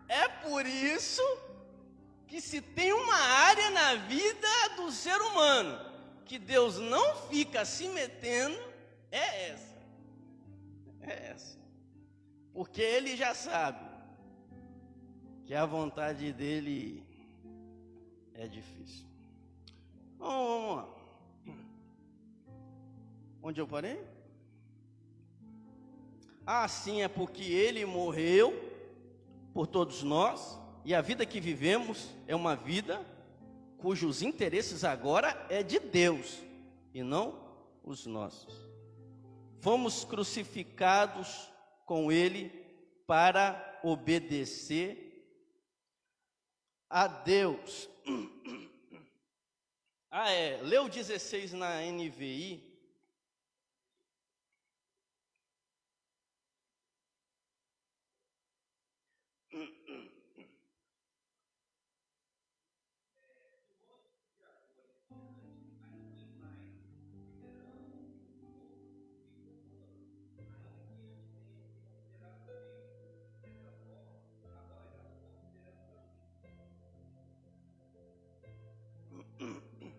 É por isso que se tem uma área na vida do ser humano que Deus não fica se metendo, é essa. É essa. Porque Ele já sabe que a vontade dEle é difícil. Vamos lá. Onde eu parei? Ah, sim, é porque Ele morreu por todos nós, e a vida que vivemos é uma vida cujos interesses agora é de Deus e não os nossos. Fomos crucificados com Ele para obedecer a Deus. Lê o 16 na NVI.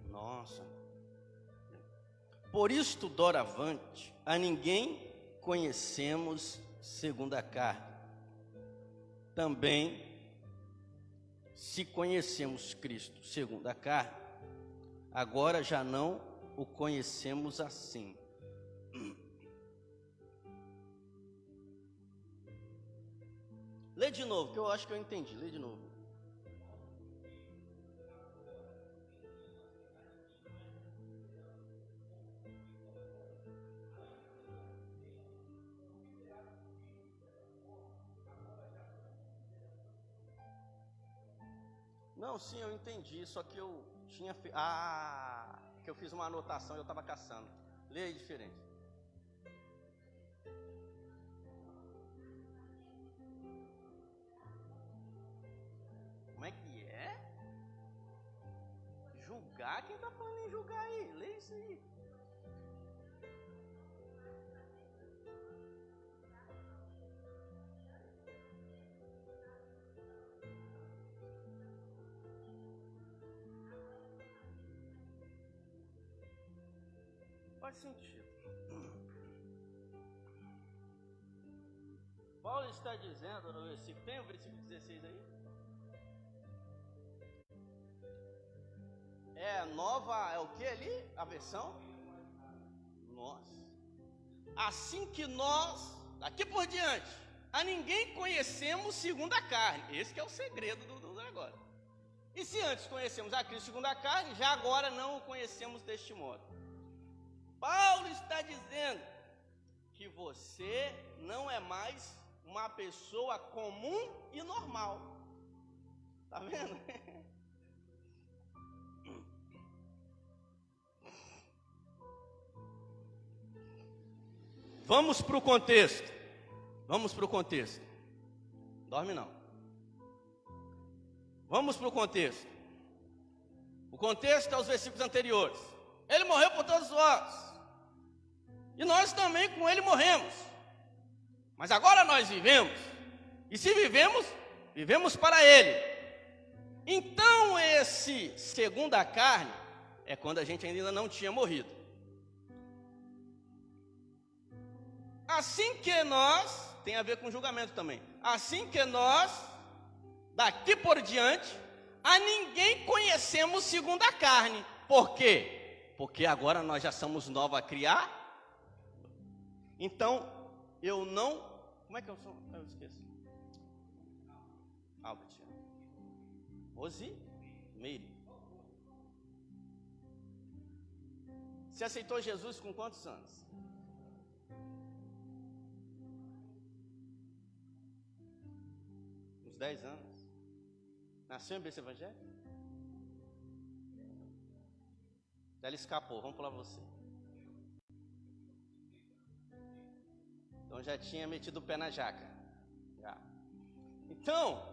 Nossa. Por isto, doravante, a ninguém conhecemos segundo a carne, também, se conhecemos Cristo segundo a carne, agora já não o conhecemos assim. Lê de novo, que eu acho que eu entendi. Lê de novo. Não, sim, eu entendi, só que eu tinha... que eu fiz uma anotação e eu estava caçando. Lê aí diferente. Como é que é? Julgar? Quem está falando em julgar aí? Lê isso aí. Faz sentido. Paulo está dizendo no versículo, tem o versículo 16 aí? É nova, é o que ali? A versão? Nossa. Assim que nós, daqui por diante, a ninguém conhecemos segundo a carne. Esse que é o segredo do negócio. E se antes conhecemos a Cristo segundo a carne, já agora não o conhecemos deste modo. Paulo está dizendo que você não é mais uma pessoa comum e normal. Tá vendo? Vamos para o contexto. Vamos para o contexto. Dorme não. Vamos para o contexto. O contexto é os versículos anteriores. Ele morreu por todos nós. E nós também com ele morremos. Mas agora nós vivemos. E se vivemos, vivemos para ele. Então esse segundo a carne é quando a gente ainda não tinha morrido. Assim que nós, tem a ver com julgamento também. Assim que nós, daqui por diante, a ninguém conhecemos segundo a carne. Por quê? Porque agora nós já somos nova a criar. Então, eu não... Como é que eu sou? Eu esqueço. Albert. Rosi? Meire. Você aceitou Jesus com quantos anos? Uns 10 anos. Nasceu em berço evangélico? Ela escapou, vamos falar você. Então já tinha metido o pé na jaca. Já. Então,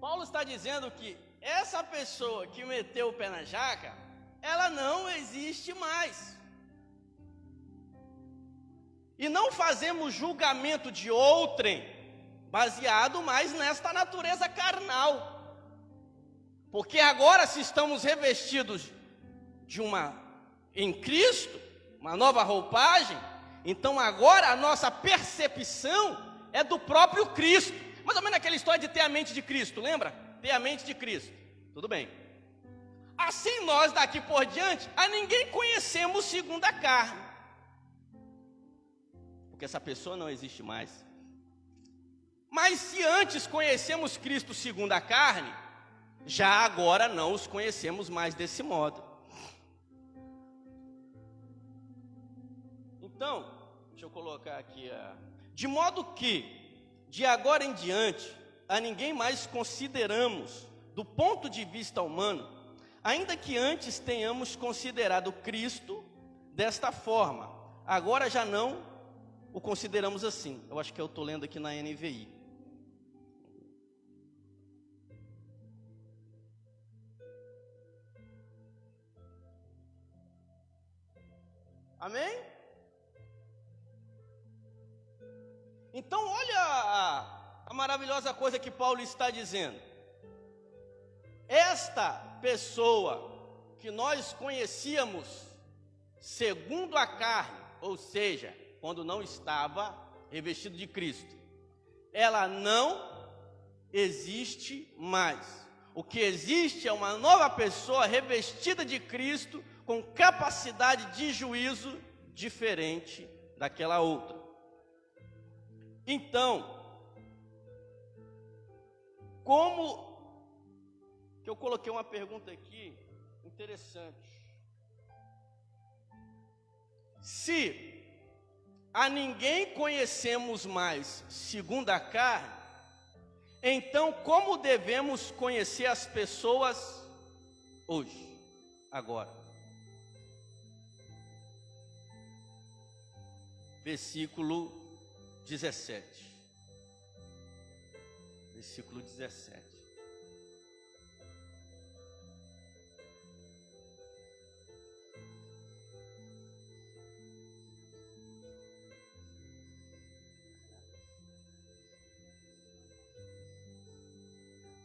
Paulo está dizendo que essa pessoa que meteu o pé na jaca, ela não existe mais. E não fazemos julgamento de outrem baseado mais nesta natureza carnal. Porque agora, se estamos revestidos em Cristo, uma nova roupagem, então agora a nossa percepção é do próprio Cristo. Mais ou menos aquela história de ter a mente de Cristo, lembra? Ter a mente de Cristo. Tudo bem. Assim nós daqui por diante, a ninguém conhecemos segundo a carne. Porque essa pessoa não existe mais. Mas se antes conhecemos Cristo segundo a carne, já agora não os conhecemos mais desse modo. Então, deixa eu colocar aqui, de modo que, de agora em diante, a ninguém mais consideramos, do ponto de vista humano, ainda que antes tenhamos considerado Cristo desta forma, agora já não o consideramos assim. Eu acho que eu estou lendo aqui na NVI. Amém? Então olha a maravilhosa coisa que Paulo está dizendo. Esta pessoa que nós conhecíamos segundo a carne, ou seja, quando não estava revestido de Cristo, ela não existe mais. O que existe é uma nova pessoa revestida de Cristo, com capacidade de juízo diferente daquela outra. Então, como que eu coloquei uma pergunta aqui interessante. Se a ninguém conhecemos mais segundo a carne, então como devemos conhecer as pessoas hoje, agora? Versículo 17. Versículo 17.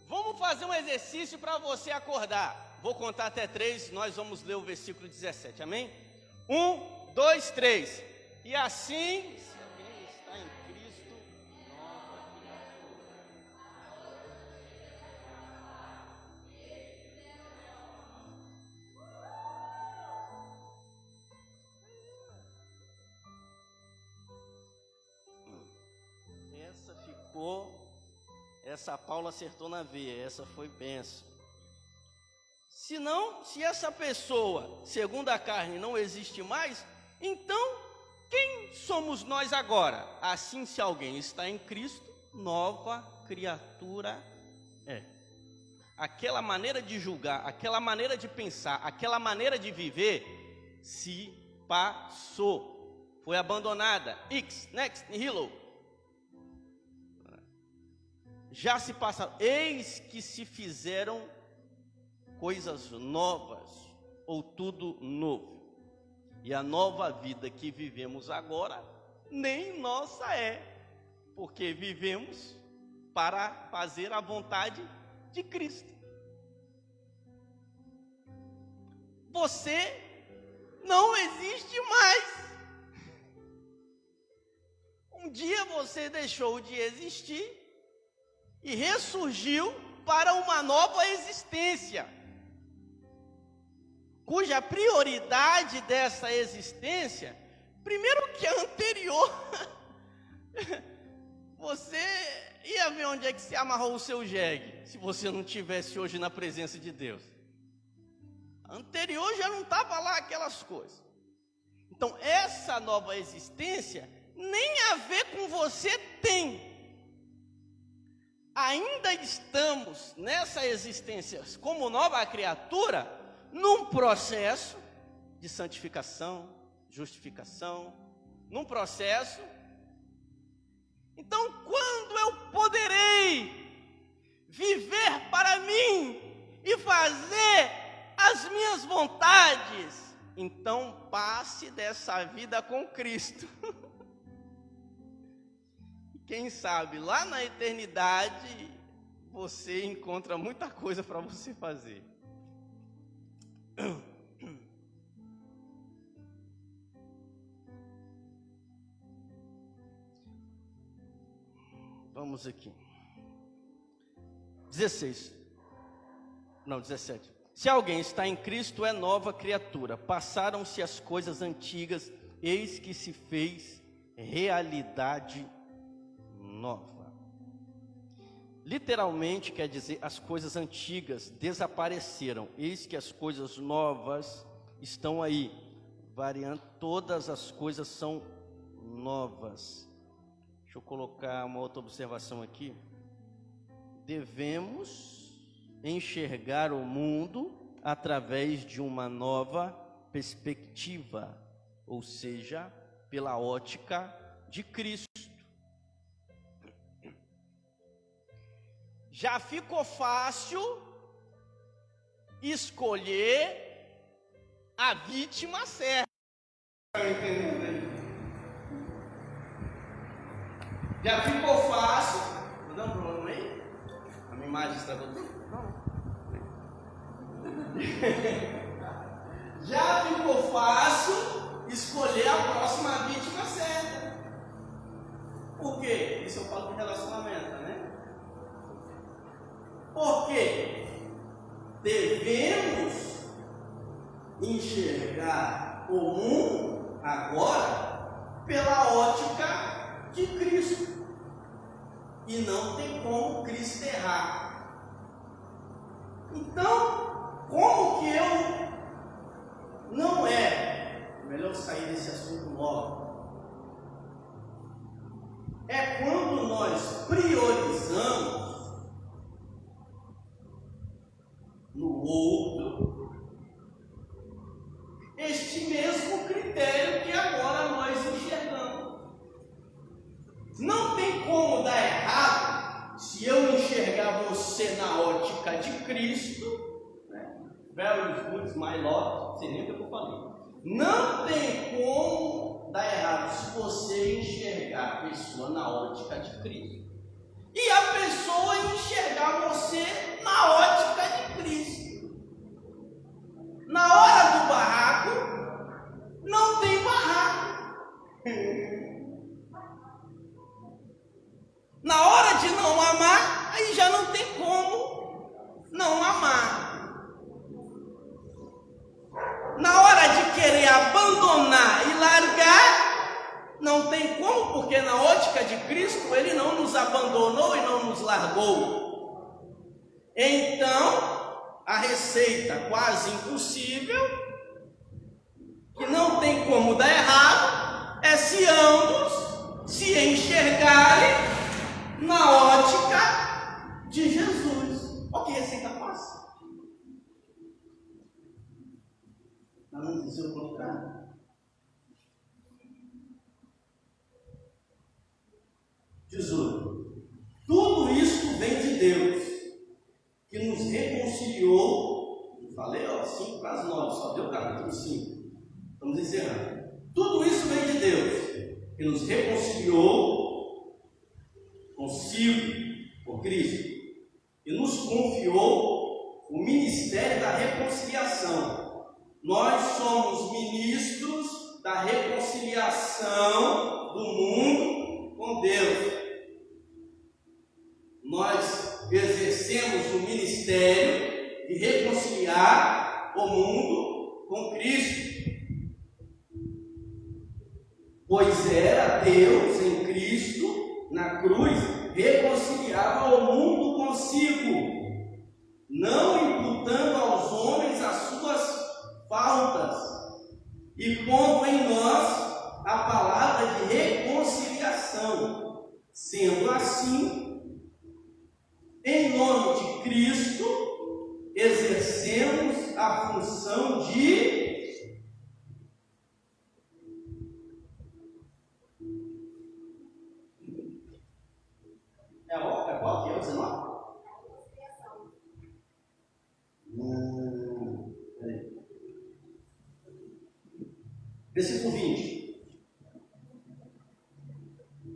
Vamos fazer um exercício para você acordar. Vou contar até 3, nós vamos ler o versículo 17, amém? 1, 2, 3. E assim, se alguém está em Cristo, nova criatura. Essa ficou... Essa Paula acertou na veia, essa foi bênção. Se essa pessoa, segundo a carne, não existe mais, então, quem somos nós agora? Assim, se alguém está em Cristo, nova criatura é. Aquela maneira de julgar, aquela maneira de pensar, aquela maneira de viver, se passou. Foi abandonada. Next, nihilo. Já se passaram, eis que se fizeram coisas novas, ou tudo novo. E a nova vida que vivemos agora, nem nossa é, porque vivemos para fazer a vontade de Cristo. Você não existe mais. Um dia você deixou de existir e ressurgiu para uma nova existência, cuja prioridade dessa existência, primeiro que a anterior, você ia ver onde é que se amarrou o seu jegue, se você não tivesse hoje na presença de Deus. A anterior já não estava lá aquelas coisas. Então essa nova existência, nem a ver com você tem. Ainda estamos nessa existência como nova criatura, num processo de santificação, justificação, num processo. Então, quando eu poderei viver para mim e fazer as minhas vontades, então passe dessa vida com Cristo. Quem sabe, lá na eternidade, você encontra muita coisa para você fazer. Vamos aqui. 17. Se alguém está em Cristo, é nova criatura. Passaram-se as coisas antigas, eis que se fez realidade nova. Literalmente quer dizer, as coisas antigas desapareceram, eis que as coisas novas estão aí. Variando, todas as coisas são novas. Deixa eu colocar uma outra observação aqui. Devemos enxergar o mundo através de uma nova perspectiva, ou seja, pela ótica de Cristo. Já ficou fácil escolher a vítima certa. Já ficou fácil. Vou dar um problema aí? A minha imagem está toda. Não. Já ficou fácil escolher a próxima vítima certa. isso eu falo de relacionamento, né? Porque devemos enxergar o mundo agora pela ótica de Cristo. E não tem como Cristo errar. Então, como que eu não erro? Melhor sair desse assunto logo. É quando nós priorizamos no outro este mesmo critério que agora nós enxergamos. Não tem como dar errado se eu enxergar você na ótica de Cristo, né? Very good, my Lord, você nem o que eu falei. Não tem como dar errado se você enxergar a pessoa na ótica de Cristo e a pessoa enxergar você na ótica de Cristo. Na hora do barraco, não tem barraco. Na hora de não amar, aí já não tem como não amar. Na hora de querer abandonar e largar, não tem como, porque na ótica de Cristo, Ele não nos abandonou e não nos largou. Então, a receita quase impossível, que não tem como dar errado, é se ambos se enxergarem na ótica de Jesus. Ok, receita fácil. Não dizer o contrário. Tesouro. Tudo isso vem de Deus, que nos reconciliou. Eu falei, ó, 5 para as 9, só deu capítulo 5. Estamos encerrando. Tudo isso vem de Deus, que nos reconciliou consigo, por Cristo, e nos confiou o ministério da reconciliação. Nós somos ministros da reconciliação do mundo com Deus. Nós exercemos o ministério de reconciliar o mundo com Cristo. Pois era Deus em Cristo, na cruz, reconciliava o mundo consigo, não imputando aos homens as suas faltas, e pondo em nós a palavra de reconciliação. Sendo assim, em nome de Cristo, exercemos a função de qual que é o 19? Peraí. Versículo 20.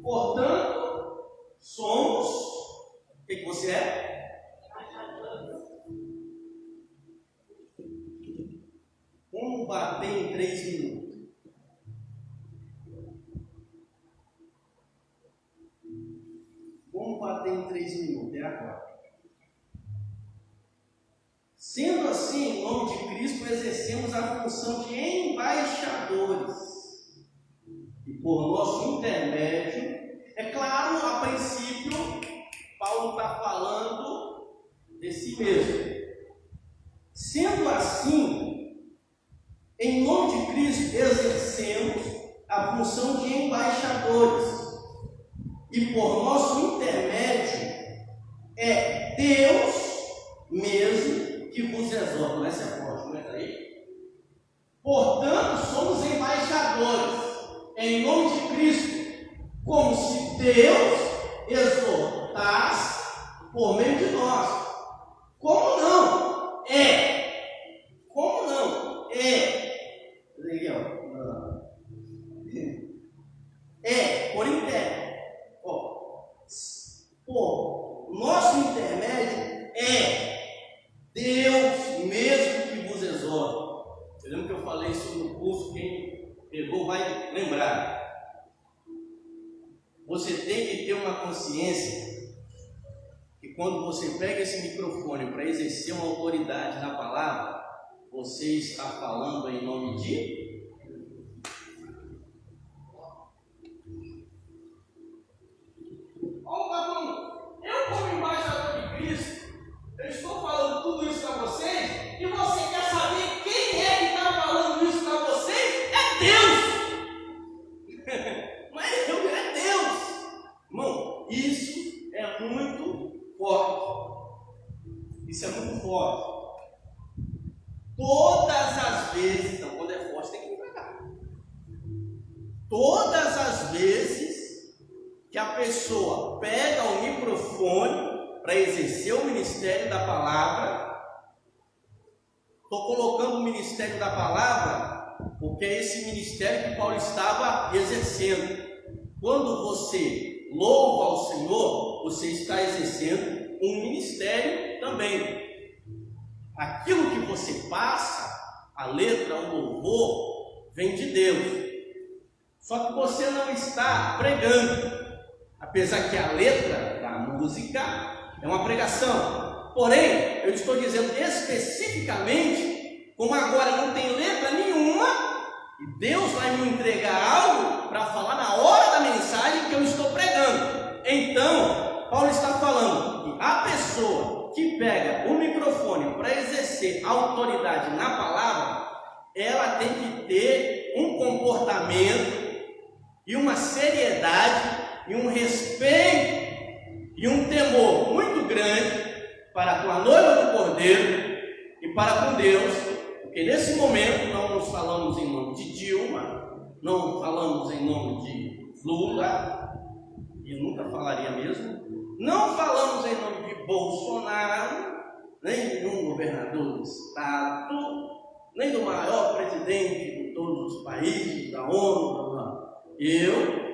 Portanto, somos, o que você é? Vamos bater em 3 minutos. Vamos bater em 3 minutos, é agora. Sendo assim, em nome de Cristo, exercemos a função de embaixadores. E por nosso intermédio, é claro, a princípio, Paulo está falando de si mesmo. Sendo assim, em nome de Cristo, exercemos a função de embaixadores. E por nosso intermédio, é Deus mesmo que vos exorta. Não é forte, não é aí? Portanto, somos embaixadores em nome de Cristo, como se Deus exortasse por meio de nós. Como não? Como não? Legal. Por intermédio. Por nosso intermédio é Deus mesmo que vos exorta. Eu lembro que eu falei isso no curso, quem pegou vai lembrar. Você tem que ter uma consciência que quando você pega esse microfone para exercer uma autoridade na palavra, você está falando em nome de eu, como embaixador de Cristo, eu estou falando tudo isso para vocês, e você quer saber quem é que está falando isso para vocês? É Deus! Não é eu, é Deus! Irmão, isso é muito forte. Isso é muito forte. Todas as vezes, então, quando é forte tem que me pegar. Todas as vezes que a pessoa pega o microfone para exercer o ministério da palavra, estou colocando o ministério da palavra porque é esse ministério que Paulo estava exercendo. Quando você louva ao Senhor, você está exercendo um ministério também. Aquilo que você passa, a letra, o louvor, vem de Deus. Só que você não está pregando. Apesar que a letra da música é uma pregação. Porém, eu estou dizendo especificamente, como agora não tem letra nenhuma, e Deus vai me entregar algo para falar na hora da mensagem que eu estou pregando. Então, Paulo está falando que a pessoa que pega o microfone para exercer autoridade na palavra, ela tem que ter um comportamento e uma seriedade e um respeito e um temor muito grande para com a noiva do Cordeiro e para com Deus, porque nesse momento não nos falamos em nome de Dilma, não falamos em nome de Lula, e eu nunca falaria mesmo, não falamos em nome de Bolsonaro, nem de um governador do estado, nem do maior presidente de todos os países, da ONU, eu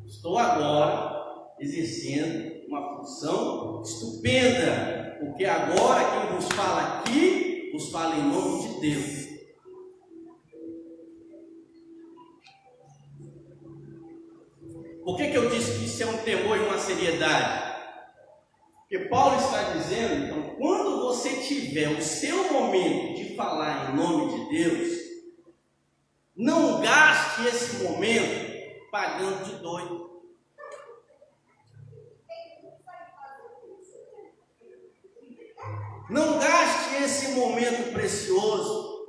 estou agora exercendo uma função estupenda, porque agora quem vos fala aqui, vos fala em nome de Deus. Por que eu disse que isso é um temor e uma seriedade? Porque Paulo está dizendo, então, quando você tiver o seu momento de falar em nome de Deus, não gaste esse momento pagando de doido. Não gaste esse momento precioso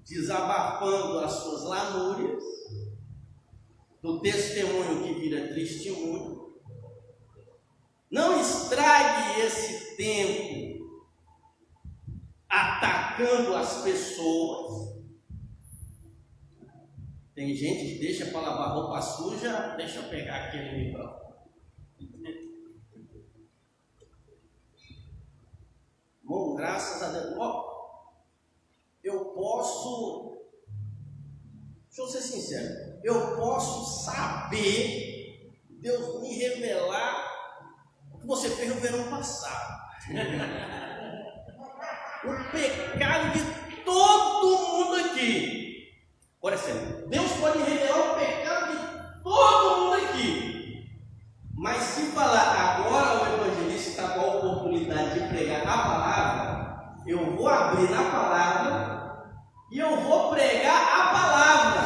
desabafando as suas lamúrias, do testemunho que vira testemunho. Não estrague esse tempo atacando as pessoas. Tem gente que deixa para lavar roupa suja, deixa eu pegar aquele microfone. Bom, graças a Deus. Eu posso, deixa eu ser sincero, eu posso saber, Deus me revelar o que você fez no verão passado. O pecado de todo mundo aqui. Por exemplo, Deus pode revelar o pecado de todo mundo aqui. Mas se falar agora o evangelista está com a oportunidade de pregar a palavra, eu vou abrir na palavra e eu vou pregar a palavra.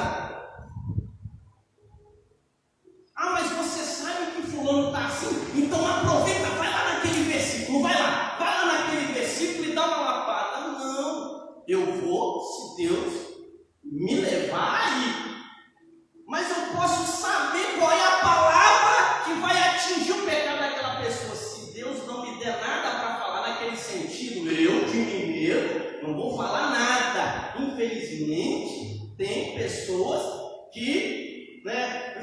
Ah, mas você sabe que fulano está assim? Então aproveita, vai lá naquele versículo, vai lá naquele versículo e dá uma lapada. Não, eu vou, se Deus me levar aí. Mas eu posso saber qual é a palavra que vai atingir o pecado daquela pessoa. Se Deus não me der nada para falar naquele sentido, eu de mim mesmo não vou falar nada. Infelizmente, tem pessoas que,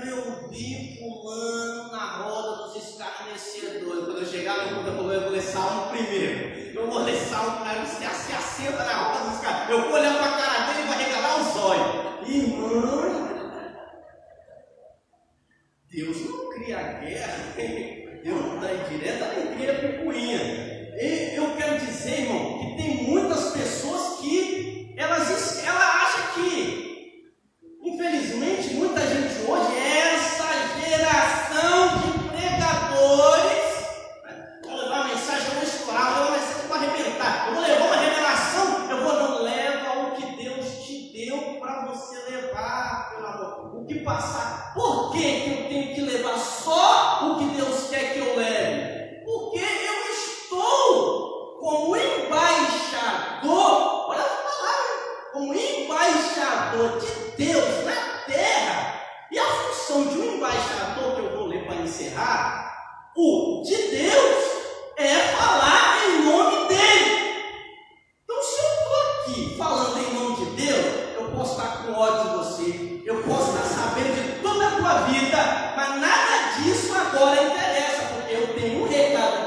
eu vi fulano na roda dos escarnecedores. Quando eu chegar no culto, eu vou ler Salmo primeiro. Eu vou ler Salmo, cara, você se assenta na roda dos escarnecedores. Eu vou olhar para a cara dele e vai regalar os olhos. Irmão, Deus não cria guerra, Deus não dá indireta, nem cria picuinha. Eu quero dizer, irmão, que tem muitas pessoas que ela acha que, infelizmente, muita gente hoje, essa geração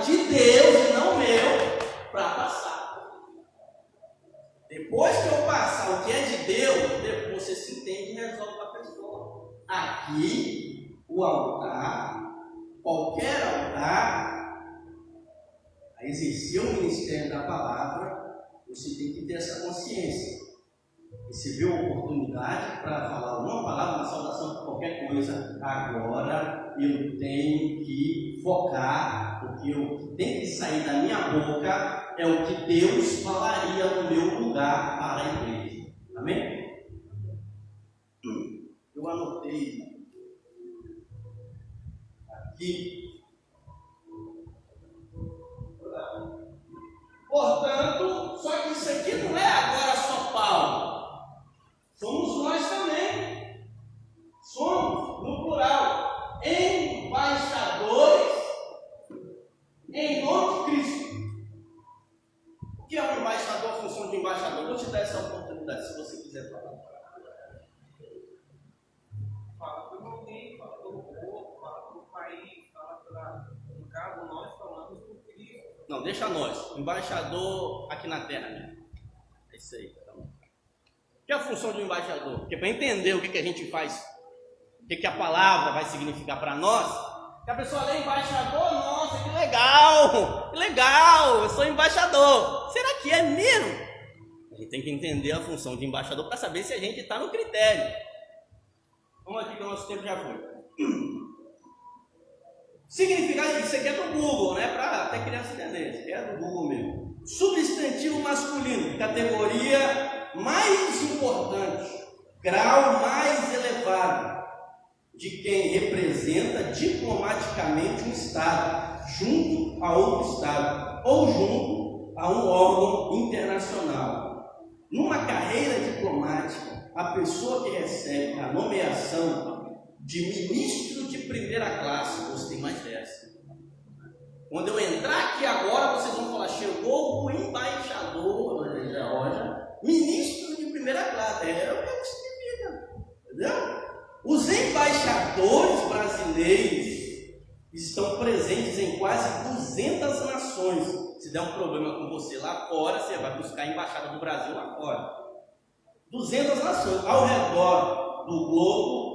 chamado de Deus e não meu para passar. Depois que eu passar o que é de Deus, depois você se entende e resolve com a pessoa. Aqui, o altar, qualquer altar, a exercer o ministério da palavra, você tem que ter essa consciência. Recebeu a oportunidade para falar uma palavra, uma saudação por qualquer coisa, agora eu tenho que focar, porque o que tem que sair da minha boca é o que Deus falaria no meu lugar para a igreja. Amém? Eu anotei aqui. Portanto, só que isso aqui não é agora só Paulo. Somos nós também. Somos, no plural, embaixadores em nome de Cristo. O que é um embaixador, a função de embaixador? Vou te dar essa oportunidade, se você quiser falar. Fala por alguém, fala pelo povo, fala pelo país, fala no caso, nós falamos por Cristo. Não, deixa nós. Embaixador aqui na terra mesmo. É isso aí. O que é a função de um embaixador? Porque para entender o que a gente faz, o que a palavra vai significar para nós, que a pessoa lê embaixador, nossa, que legal, eu sou embaixador. Será que é mesmo? A gente tem que entender a função de embaixador para saber se a gente está no critério. Vamos aqui que o nosso tempo já foi. Significar, isso aqui é do Google, né? Para até criança entender, isso aqui é do Google mesmo. Substantivo masculino, categoria mais importante, grau mais elevado de quem representa diplomaticamente um Estado junto a outro Estado ou junto a um órgão internacional. Numa carreira diplomática, a pessoa que recebe a nomeação de ministro de primeira classe, gostei mais dessa. Quando eu entrar aqui agora, vocês vão falar, chegou o embaixador da Geórgia, ministro de primeira classe. É o que significa, entendeu? Os embaixadores brasileiros estão presentes em quase 200 nações. Se der um problema com você lá fora, você vai buscar a embaixada do Brasil lá fora. 200 nações ao redor do globo.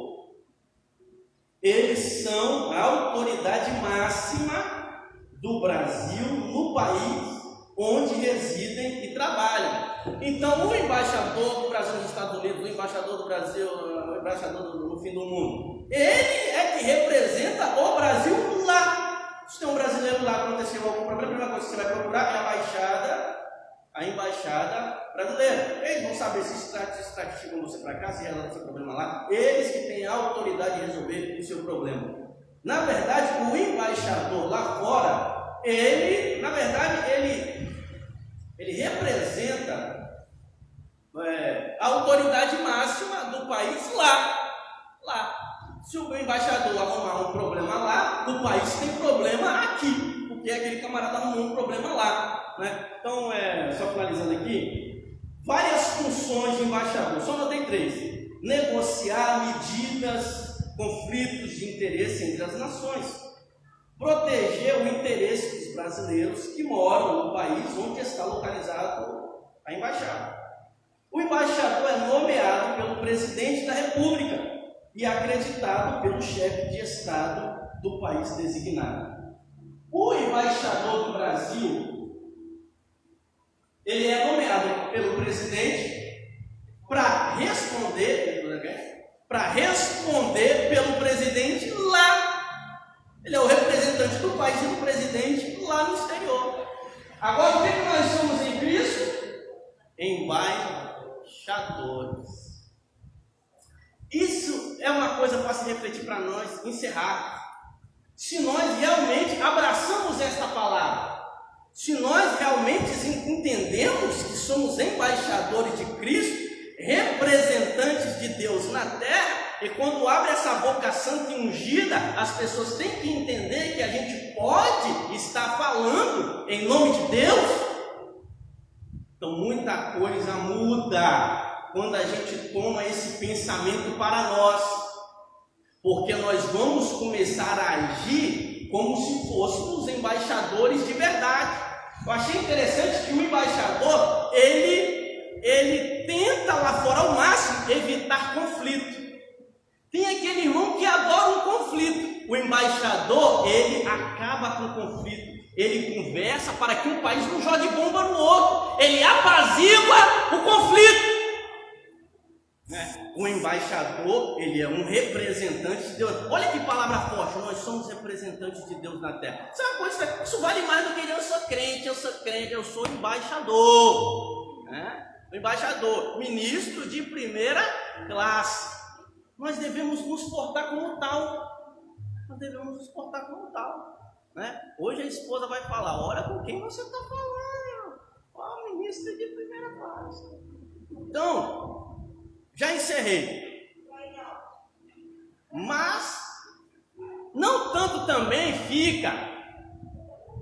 Eles são a autoridade máxima do Brasil no país onde residem e trabalham. Então, o embaixador do Brasil nos Estados Unidos, o embaixador do Brasil, o embaixador no fim do mundo, ele é que representa o Brasil lá. Se tem um brasileiro lá, aconteceu algum problema, a primeira coisa que você vai procurar é a embaixada brasileira. Eles vão saber se chegam você para cá, se resolve o seu problema lá. Eles que têm a autoridade de resolver o seu problema. Na verdade, o embaixador lá fora, ele representa a autoridade máxima do país lá. Se o embaixador arrumar um problema lá, o país tem problema aqui, porque aquele camarada arrumou um problema lá, né? Então, só finalizando aqui, várias funções de embaixador, só notei 3: negociar medidas, conflitos de interesse entre as nações, proteger o interesse dos brasileiros que moram no país onde está localizado a embaixada. O embaixador é nomeado pelo presidente da República e acreditado pelo chefe de Estado do país designado. O embaixador do Brasil, ele é nomeado pelo presidente para responder pelo presidente lá. Ele é o representante do país e do presidente lá no exterior. Agora, o que nós somos em Cristo? Embaixadores. Isso é uma coisa para se refletir para nós encerrar. Se nós realmente abraçamos esta palavra, se nós realmente entendemos que somos embaixadores de Cristo, representantes de Deus na terra, e quando abre essa boca santa e ungida, as pessoas têm que entender que a gente pode estar falando em nome de Deus. Então muita coisa muda quando a gente toma esse pensamento para nós, porque nós vamos começar a agir agir como se fôssemos embaixadores de verdade. Eu achei interessante que o embaixador, ele tenta lá fora ao máximo evitar conflito. Tem aquele irmão que adora um conflito. O embaixador, ele acaba com o conflito. Ele conversa para que um país não jogue bomba no outro. Ele apazigua o conflito. O embaixador, ele é um representante de Deus. Olha que palavra forte, nós somos representantes de Deus na terra. Isso é uma coisa, isso vale mais do que eu sou crente, eu sou embaixador. O embaixador, ministro de primeira classe. Nós devemos nos portar como tal. Hoje a esposa vai falar, olha com quem você está falando, ó, ministro de primeira classe. Então, já encerrei. Mas, não tanto também fica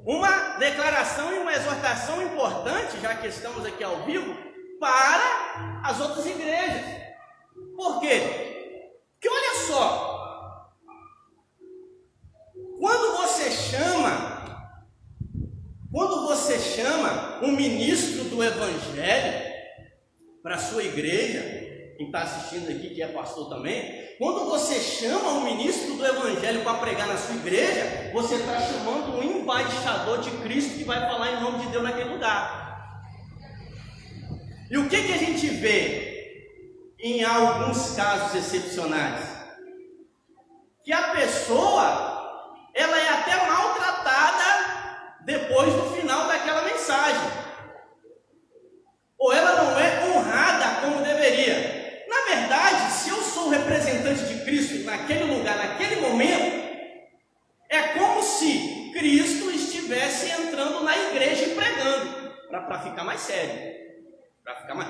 uma declaração e uma exortação importante, já que estamos aqui ao vivo, para as outras igrejas. Por quê? Porque olha só, quando você chama um ministro do Evangelho para a sua igreja, quem está assistindo aqui que é pastor também, quando você chama um ministro do Evangelho para pregar na sua igreja, você está chamando um embaixador de Cristo que vai falar em nome de Deus naquele lugar. E o que a gente vê em alguns casos excepcionais? Que a pessoa, ela é até maltratada depois do final daquela mensagem. Ou ela não é honrada como deveria. Na verdade, se eu sou representante de Cristo naquele lugar, naquele momento, é como se Cristo estivesse entrando na igreja e pregando, para ficar mais sério.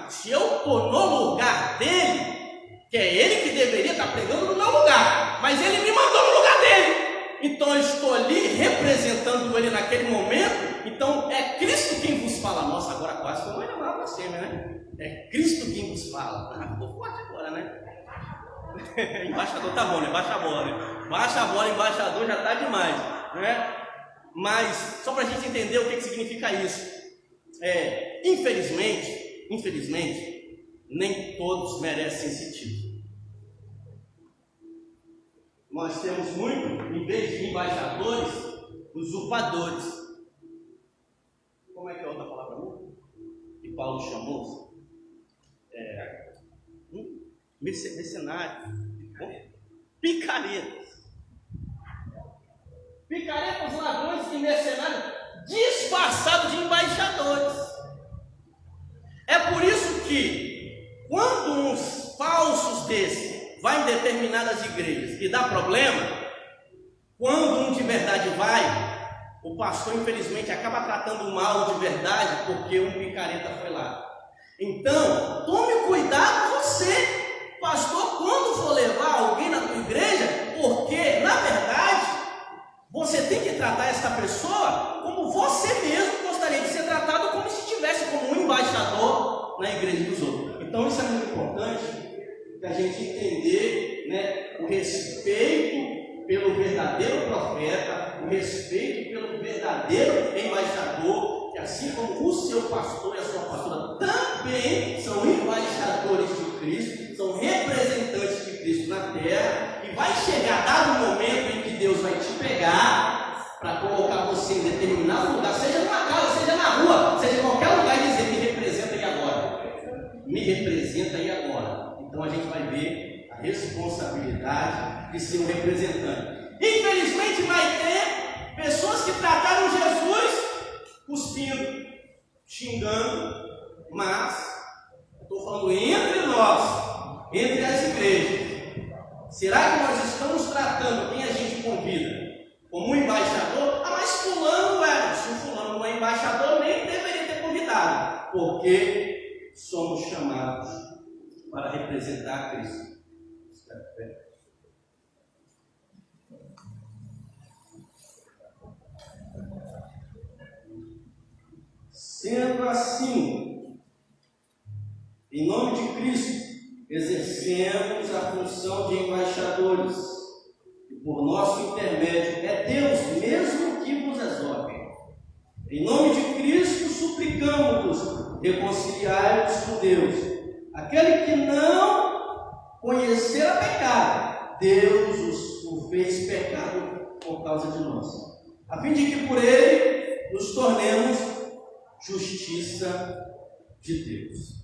Se eu estou no lugar dele, que é ele que deveria estar pregando no meu lugar, mas ele me mandou no lugar dele, então eu estou ali representando ele naquele momento. Então é Cristo quem vos fala. Nossa, agora quase foi uma lá para cima, né? É Cristo quem vos fala. Ficou forte agora, né? Embaixador tá bom, né? Baixa a bola, né? Baixa a bola, embaixador já tá demais, né? Mas só para a gente entender o que significa isso, infelizmente, nem todos merecem esse título. Nós temos muito, em vez de embaixadores, usurpadores. Como é que é a outra palavra? Que Paulo chamou? Mercenários. Picaretas. Picaretas, ladrões e mercenários disfarçados de embaixadores. É por isso que, quando uns falsos desses vai em determinadas igrejas e dá problema, quando um de verdade vai, o pastor infelizmente acaba tratando mal de verdade porque um picareta foi lá. Então, tome cuidado você, pastor, quando for levar alguém na tua igreja, porque na verdade você tem que tratar essa pessoa como você mesmo gostaria de ser tratado, como se estivesse como um embaixador na igreja dos outros. Então isso é muito importante, para a gente entender, né, o respeito pelo verdadeiro profeta, o respeito pelo verdadeiro embaixador, que assim como o seu pastor e a sua pastora também são embaixadores de Cristo, são representantes de Cristo na terra, e vai chegar dado momento em que Deus vai te pegar para colocar você em determinado lugar, seja numa casa, seja na rua, seja em qualquer lugar, e dizer: me representa aí agora, me representa aí agora. Então a gente vai ver a responsabilidade de ser um representante. Infelizmente vai ter pessoas que trataram Jesus cuspindo, xingando, mas estou falando entre nós, entre as igrejas. Será que nós estamos tratando quem a gente convida como um embaixador? Ah, mas fulano é. Se o fulano não é embaixador, nem deveria ter convidado, porque somos chamados para representar Cristo. Sendo assim, em nome de Cristo, exercemos a função de embaixadores, e por nosso intermédio é Deus mesmo que vos exortem. Em nome de Cristo, suplicamos-vos, reconciliai-vos com Deus. Aquele que não conhecera pecado, Deus o fez pecado por causa de nós, a fim de que por ele nos tornemos justiça de Deus.